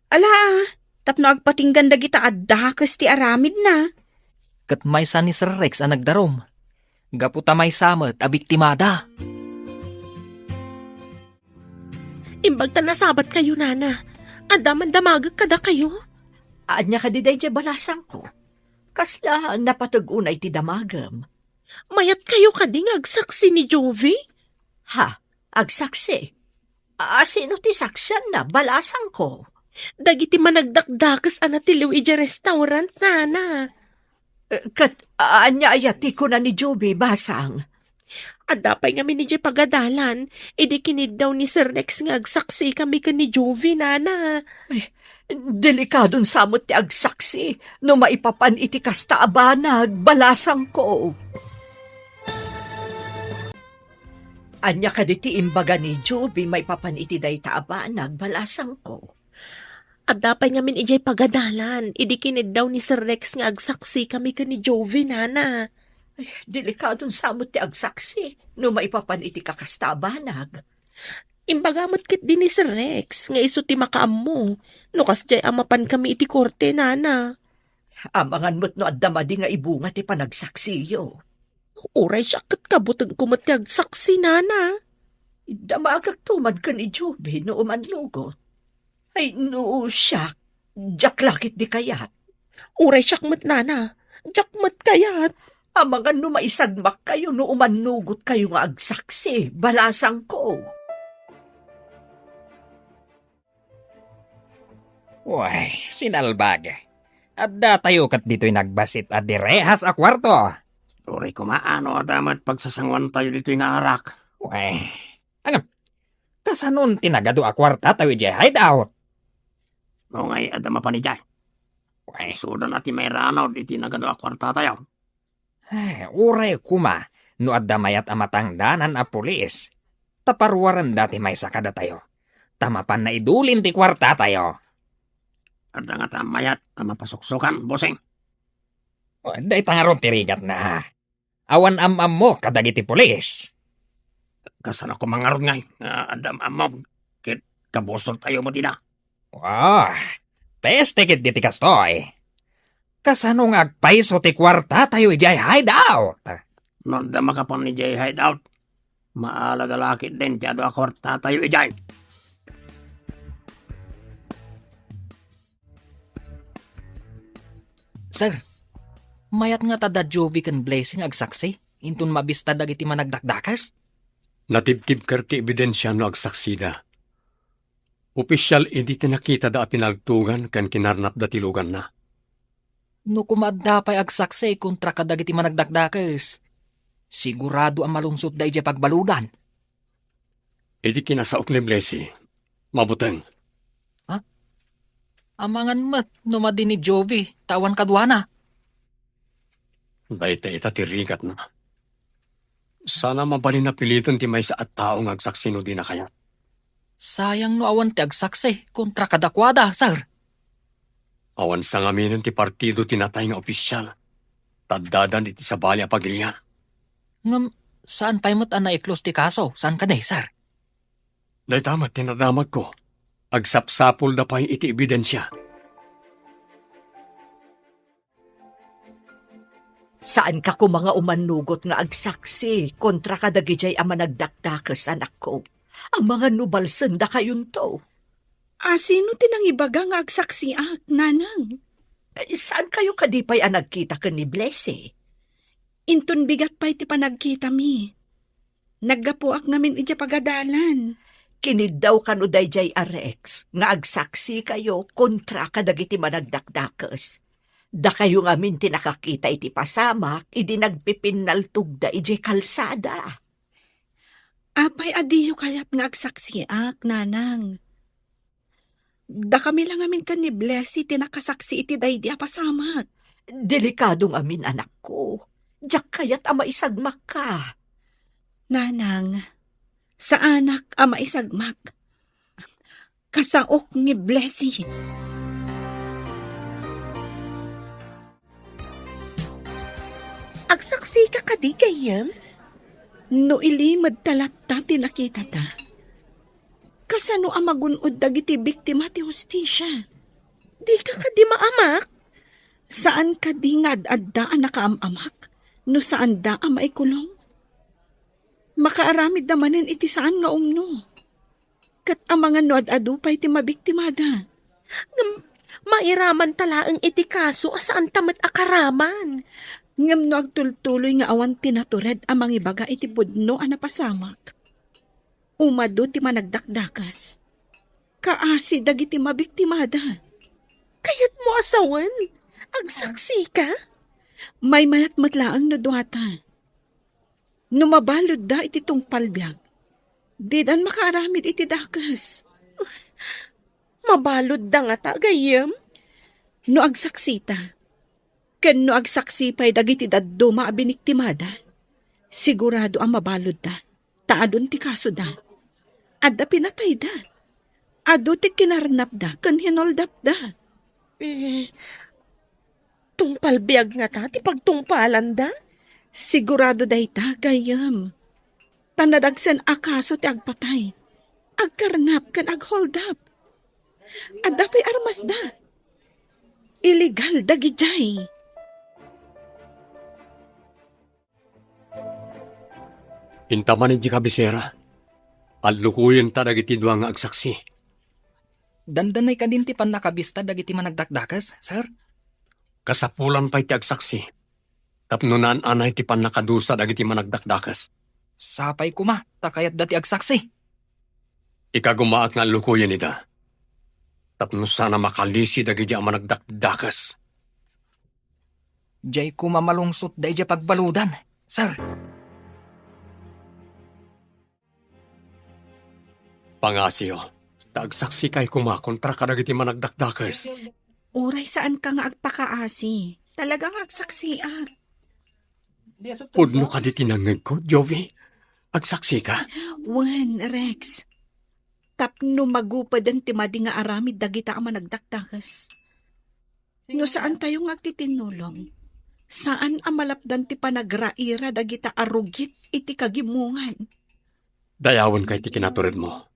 Ala, tapno agpatinggan dagita addakas ti aramid na. Kat may sa ni Sir Rex ang nagdarom. Gaputa may samet a biktimada. Imbag ta nasabat kayo, Nana. Adaman damagag kada kayo. Anya ka di day balasang ko. Kasla napatugunay ti damagam. Mayat kayo kading agsaksi ni Jovi? Ha, agsaksi. Sino ti saksyan na balasang ko? Dagiti managdakdakas anatiliw iti restaurant, Nana. Kat anya ayati ko na ni Joby basang. Adapay nga minijay pagadalan, idi kinid daw ni Sir Rex nga agsaksi kami ka ni Jovi, Nana. Delikadon samot ti agsaksi no maipapan iti kasta abanag balasang ko. Anya ka di ti imbaga ni Joby may papan iti day taabanag balasang ko. Adapay nga min ijay pagadalan, idi kinid daw ni Sir Rex nga agsaksi kami ka ni Jovi, Nana. Delikadon samot ti agsaksi no maipapan iti kakastabanag. Imbagamot kit din ni Sir Rex, nga iso ti makaammo. No kasjay amapan kami iti korte, Nana. Amangan mo't no addamadi nga ibunga ti panagsaksiyo. Uray siya kat kabutag kumati agsaksi, Nana. Damagag tuman ka ni Joby no umanlugot. Ay no siya, jaklakit di kayat. Uray siya mat, Nana. Jakmat kayat. Amangan no maisagmak kayo no umanugot kayo nga agsaksi, balasang ko. Uy, sinalbag. Adda tayo kat dito'y nagbasit at direhas a kwarto. Uri kumaano damat pagsasangwan tayo dito nga arak. Uy, angam. Kasanon tinagado a kwarta tayo di hideout. No ngay adama pa ni Jay. Uy, Sudan natin may ranaw dito nagano akwarta tayo. uray kuma. No adda mayat amatang danan a pulis. Taparwaran dati may sakada tayo. Tamapan na idulin ti kwarta tayo. Ada nga tamayat na mapasuksukan, bossing. Day tangaron tirigat na. Awan am mo kadagiti pulis. Kasan ako mangarod ngay. Adam amam. Kit kabosol tayo mo dina. Peste kit diti kastoy. Kasanong agpaiso ti kwarta tayo ijay hideout. No da makapon ni Jay hideout. Maalagalakit din tiyado akwarta tayo ijay. Sir, mayat nga tada Jovi kan Blessing agsaksi. Intun mabista dagiti managdakdakas. Natibtib kerti ebidensya no agsaksida. Opisyal hindi tinakita da pinagtugan kan kinarnap da tilugan na. No kumadda pa'y agsaksi kontra kadagiti managdakdakas. Sigurado ang malungsot da ije pagbaludan. Idi kinasaok ni Blessy. Mabuteng. Amangan mat no madin ni Jovi, tawan kadwana. Dahita ita tirigat na. Sana mabalin na pilitan ti may sa at taong agsaksino di na kayat. Sayang no awan ti agsaksi kontra kadakwada, sir. Awan sa ngamin ti partido tinatay nga opisyal. Taddadan iti sa bali a pagilyan. Ngam, saan pa'y mat ana i-close ti kaso? Saan ka day, sir? Dahil tamat tinadamag ko. Agsapsapol na pa'y iti ebidensya. Saan ka ko mga umanugot nga agsaksi kontra kadagijay ang managdakdakas anak ko? Ang mga nubalsan da kayon to. Sino tinang ibaga nga agsaksiak, nanang? Saan kayo kadipay ang nagkita ka ni Blessy? Intun bigat pa iti panagkita mi. Naggapuak ngamin iti pagadalan. Kinid daw kano dayjay Rex nga agsaksi kayo kontra kadagiti managdakdakes. Da kayo ngamin tinakakita iti pasamak, idi nagpipinaltug da iti kalsada. Apay adiyo kayat nga agsaksiak, nanang. Da kami lang amin kan ni Blessy tinakasaksi iti daydi apasamak. Delikadong amin anak ko. Diyak kayat ama isagmak ka. Nanang, sa anak ama isagmak. Kasaok ni Blessy. Agsaksi ka kadi kayam? No ilimad talat ta tinakita ta. Kasano ang magunod dagiti biktima ti hustisya? Di ka kadi maamak? Saan ka di ngadadda ang nakaamamak? No saan da ang maikulong? Makaaramid namanin iti saan nga umno. Kat ang mga nuad-adupay ti mabiktimada. Mairaman talaang iti kaso asaan tamat akaraman. Ngam no agtultuloy nga awan tinatured ang mangibaga iti pudno ang napasamak. Umado ti managdakdakas. Kaasi dagiti mabiktimada. Kayat mo asawan? Agsaksi ka? May mayat matlaang no duwata. Numabalod da iti tungpalbyag. Di dan makaaramid iti dakas. Mabalod da nga ta, gayam? No agsaksita. Ken no agsaksipay dagiti daddo maabiniktimada. Sigurado ang mabalod da. Taadon ti kaso da. Adda pinatay da. Ado ti kinarnap da. Ken hinoldap da. Tungpalbiag nga ta, ti pagtungpalan da? Sigurado day ta, gayam. Tanadagsan akaso ti agpatay. Agkarnap kan aghold up. Adda pa'y armas da. Illegal dagijay. Intaman iti kabisera. Allukuyin ta dagiti duwa nga agsaksi. Dandanay ka din ti pan nakabista dagiti managdakdakas, sir? Kasapulan pa iti agsaksi. Tapnunan anay ti pan nakadusa dagiti managdakdakas. Sapay kuma, takayat dati agsaksi. Ikagumaak nga allukuyin ida. Tapno sana makalisi dagiti ang managdakdakas. Diyay kuma malungsot da ija pagbaludan, sir. Pangasiyo, agsaksi kay kuma kontra ka dagiti managdakdakas. Uray saan ka nga agpakaasi. Talagang agsaksiak. Pudno ka di tinangag ko, Jovi. Agsaksi ka? Wan, Rex. Tapno magupad ang timadi nga aramid dagita ang managdakdakas. No saan tayo nga agtitinulong? Saan ang malapdan ti panagraira dagita arugit iti kagimungan? Dayawan kay ti kinaturid mo.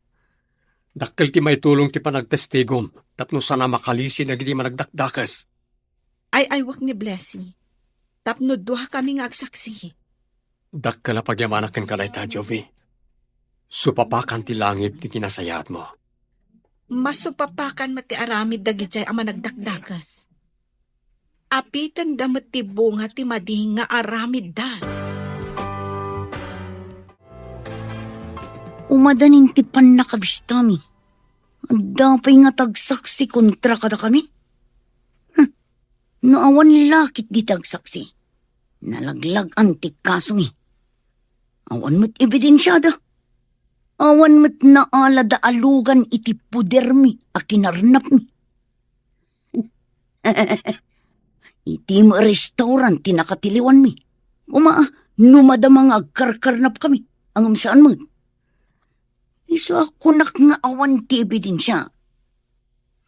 Dakkel ti may tulong ti panagtestigom, tapno sana makalisi dagiti managdakdakas. Ay wak ni Blessy. Tapno duha kami nga agsaksi. Dakkel na pagyamanakan ka dayta, Jovi. Supapakan ti langit ti kinasayat mo. Masupapakan mati aramid dagijay ang managdakdakas. Apitan damat ti bunga ti madi nga aramid da. Umadanin ti pan nakabistami. Dapay nga tagsaksi kontra kada kami. Naawan lakit di tagsaksi. Nalaglag antik kaso mi. Awan mo't ebidensyada. Awan mo't naalada alugan iti puder mi a kinarnap mi. Iti mo restaurant tinakatiliwan mi. Numadamang agkarkarnap kami. Ang saan mo. Iso ako nga awan ti ebidensya.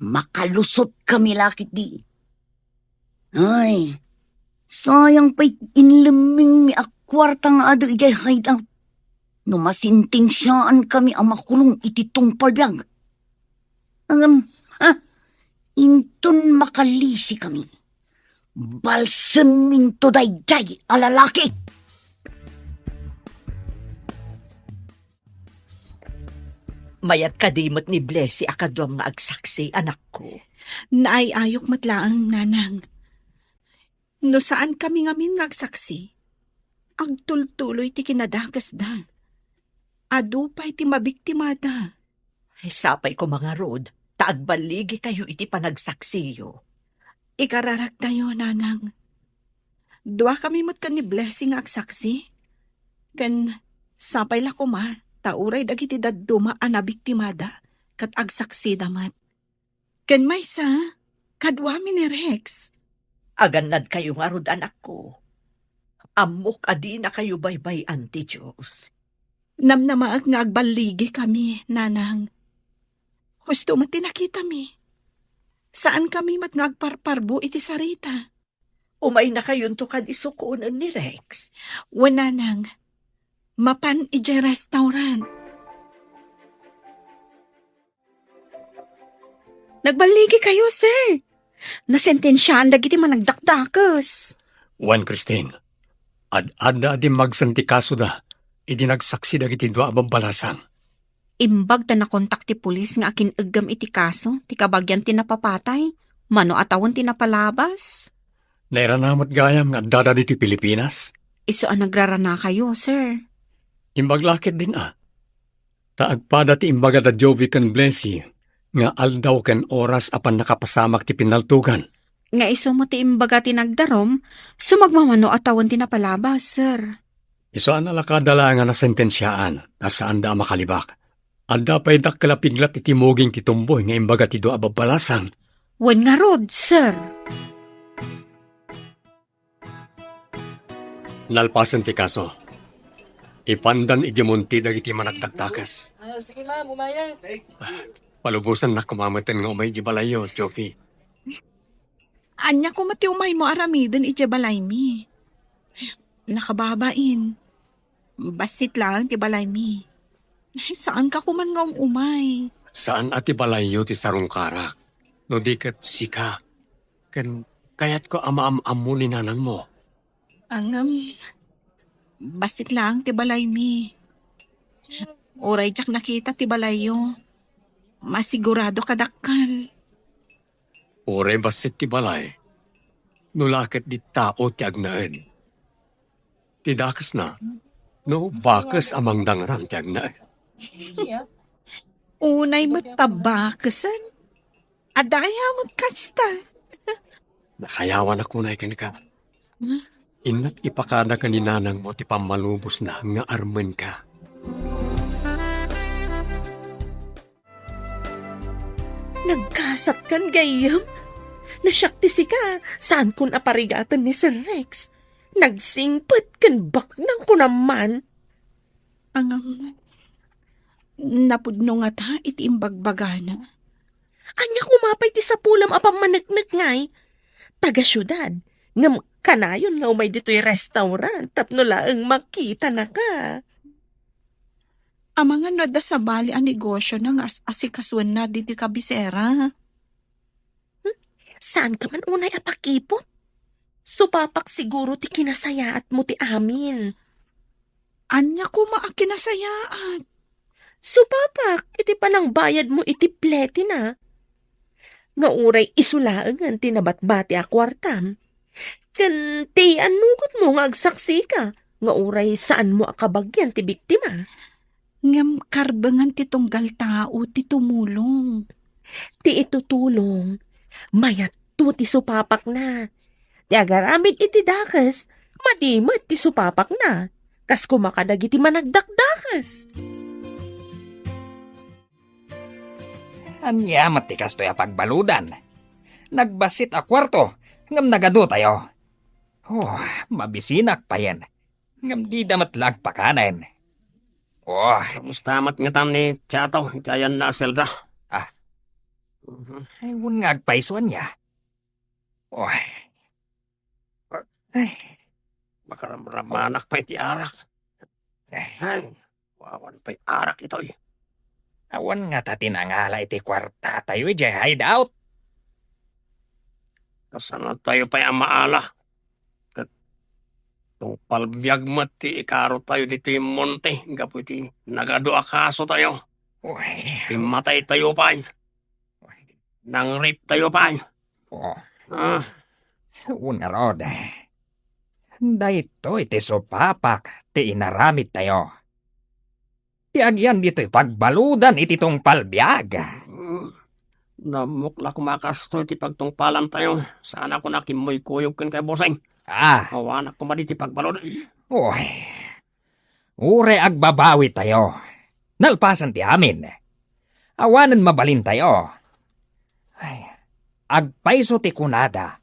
Makalusot kami lakit di. Ay, sayang pa'y inliming mi akwarta nga ado ijay hideout. Numasinting siyaan kami ang makulong iti tungpalbyag. Intun makalisi kami. Balsam minto dayjay alalaki. Mayat kadimot ni Blessy akadwam nga agsaksi, anak ko. Naayayok matlaang nanang. No saan kami ngamin ngagsaksi? Ang tultuloy ti kinadakas da. Adupay ti mabiktimada. Ay, sapay ko mga rod, taagbaligi kayo iti panagsaksiyo. Ikararak tayo, nanang. Dua kami matkan ni Blessing nga agsaksi. Ken sapay la ko ma, tauray dagiti dadduma anabiktimada, kat agsaksi damat. Ken maysa, kadwa mi ni Rex. Aganad kayo nga rod, anak ko. Amok adi na kayo baybay anti Diyos. Namnamaag nga agbaligi kami, nanang. Husto mo tinakita mi. Saan kami mat nga agparparbo iti sarita? Umay na kayon to kad isukunan ni Rex. Wananang, mapan ije restaurant. Nagbaligi kayo, sir. Nasentensyahan dagiti managdakdakas. Juan Christine, ad-ada di magsanti kaso da, iti nagsaksi dagiti dua babalasang. Imbag ta na kontak ti pulis nga akin agam iti kaso, ti kabagyan ti napapatay, mano atawon ti napalabas. Nairanamot gayam nga dada diti Pilipinas. Iso ang nagrarana kayo, sir. Imbaglakit din Taagpada ti imbaga da Jovi kan Blessy, nga aldaw ken oras apan nakapasamak ti pinaltugan. Nga iso mo ti imbaga ti nagdarom, sumagmamano atawon ti napalabas, sir. Iso ang alakadala nga nasentensyaan, nasaan da makalibak. Adda pa'y dakkalapiglat iti moging titumboy nga imbaga ti doa babalasan. Wen nga rod, sir. Nalpasan ti kaso. Ipandan idimunti dagiti managdaktakas. Sige ma'am, umaya. Palubusan na kumamatan nga umay di balayo, Jovi. Anya ko mati umay mo aramiden ije balay mi. Nakababain. Basit lang ti balay mi. Saan ka kuman nga umay? Saan ati balayo ti sarungkara? No di kat sika. Kayat ko ama-am mo ni nanang mo. Basit lang ti balay mi. Oray jak nakita ti balayo. Masigurado kadakal. Ore basit ti balay. Nulakit di tao ti agnaen. Ti dakas na. No bakas amang dangran ti agnaen. Unay matabakasan. Adaya mo kasta. Nakayawan ako na ikan ka. Inat ipakada ka ni nanang mo ti pamalubos na nga armen ka. Nagkasat kan gayam. Nasyakti si ka, saan kun aparigatan ni Sir Rex. Nagsingpet kan baknang ko naman. Napudno nga ta iti imbagbagana. Anya kumapay ti sa pulam apang managnag ngay. Taga syudad, ngam kanayon nga umay dito'y restaurant, tapno laang makita na ka. Ang mga nada sa bali ang negosyo ng asikasuan na diti kabisera. Saan ka man unay apakipot? Supapak siguro ti kinasayaat mo ti amin. Anya ko maakinasayaan. Supapak, iti panang bayad mo iti pleti na. Nga uray isulaangan tinabatbati a kwartam. Kan ti anugot mo nga agsaksi ka. Nga uray saan mo akabagyan ti biktima. Ngam karbangan ti tunggal tao ti tumulong. Ti itutulong. Mayat to ti supapak na. Ti agaramid iti dakas. Madimat ti supapak na. Kas kumakadag iti managdakdakas. Anyamat ti kastoy a pagbaludan. Nagbasit a kwarto, ngam nagado tayo. Oh, mabisinak pa yan. Ngam di damat lag pakanen. Oh, Mustamat nga tam ni Chataw, kayan na selda. ayun nga agpaisuan niya. Oh, Makaramramanak pa iti arak. Ay, wawan pa'y arak ito eh. awan nga ta tinangala iti kwarta tayo iti hideout. Kasana tayo pa'y amaala. Itong palbiyag mat ti ikaro tayo dito yung monte. Nga po iti nagado akaso tayo. Uy, Pimatay tayo pa. Nang rape tayo pa. oh, Ah, una rod. Dahito iti sopapak, ti inaramit tayo. Ti agyan dito'y pagbaludan iti tong palbiag. namukla kumakasto iti pagtungpalan tayo. Sana ko nakimoy kuyog ken kay Boseng. Ah, Awanak ko ti pagbalod. uy, ure agbabawi tayo. Nalpasan ti amin. Awanan mabalin tayo. Ay, agpaiso ti kunada.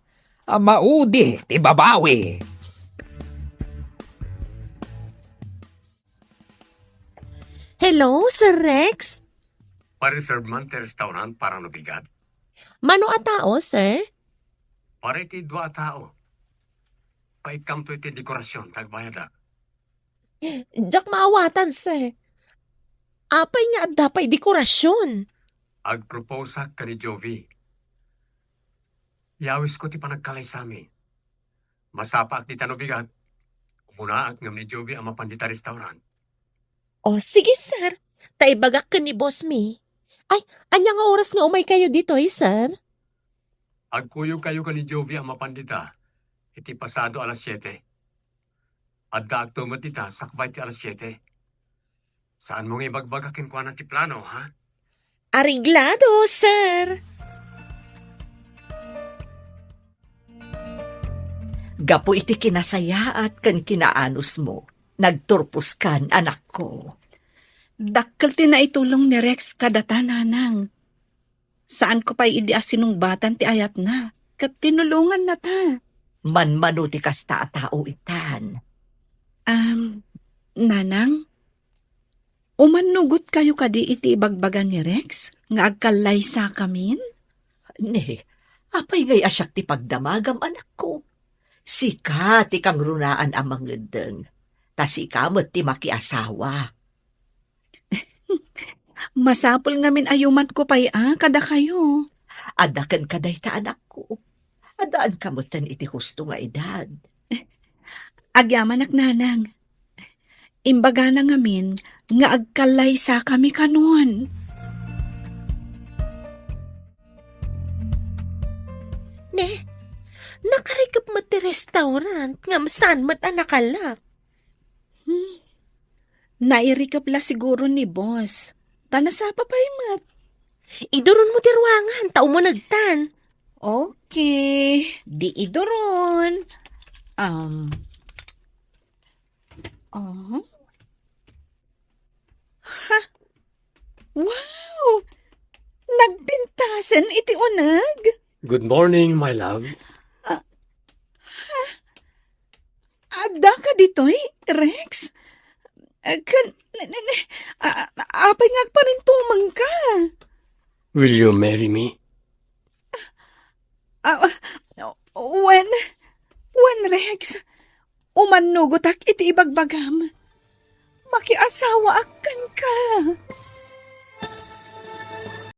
Maudi ti babawi. Hello, Sir Rex? Pa-reserve man ti restaurant para nabigat. Mano a tao, sir? Pare ti dua tao. Paikam to iti dekorasyon, tagbayada. Jak maawatan, sir. Apay nga at dapay dekorasyon. Agproposa ka ni Jovi. Yawis ko ti panagkalay sa amin. Masapa at di tanobigat. Umuna at ngam ni Jovi ang mapandita restaurant. O, sige, sir. Taibagak ka ni Boss Me. Ay, anya nga oras nga umay kayo dito, sir? Agkuyo kayo ka ni Jovi ang mapandita. Iti pasado alas 7. At daag tumatita sakbay ti alas 7. Saan mong ibagbagakin ko na ti plano, ha? Ariglado, sir. Gapo iti kinasaya at kan kinaanos mo. Nagturpos kan, anak ko. Dakkel ti naitulong ni Rex kadata nanang. Saan ko pa'y idi asinungbatan ti ayat na? Kat tinulungan na ta. Manmano ti kasta a tao itan. Nanang? Umanugot kayo kadi iti ibagbagan ni Rex? Nga agkalay sa kamin? Ne, apay ngay asyak ti pagdamagam, anak ko. Sika ti kang runaan amang ngedeng. Tasika mo't ti makiasawa. Masapol ngamin ayuman ko pa'y kada kayo. Adakan kaday ta, anak ko. Adaan kamutan iti husto nga edad. Agyamanak nanang. Imbaga na ngamin nga agkalay sa kami kanuan. Ne, nakarikap mo ti restaurant nga saan mo't anakalak. Nairikap la siguro ni boss. Tanasapa pa'y mat. Iduron mo ti ruangan, tao mo nagtan. Okay, di idoron. Ha? Wow! Nagbintasan iti unag. Good morning, my love. Ada ka ditoy, Rex? Apay nga pa rin tumang ka. Will you marry me? When Rex, umanugot ak iti ibagbagam. Makiasawa akan ka.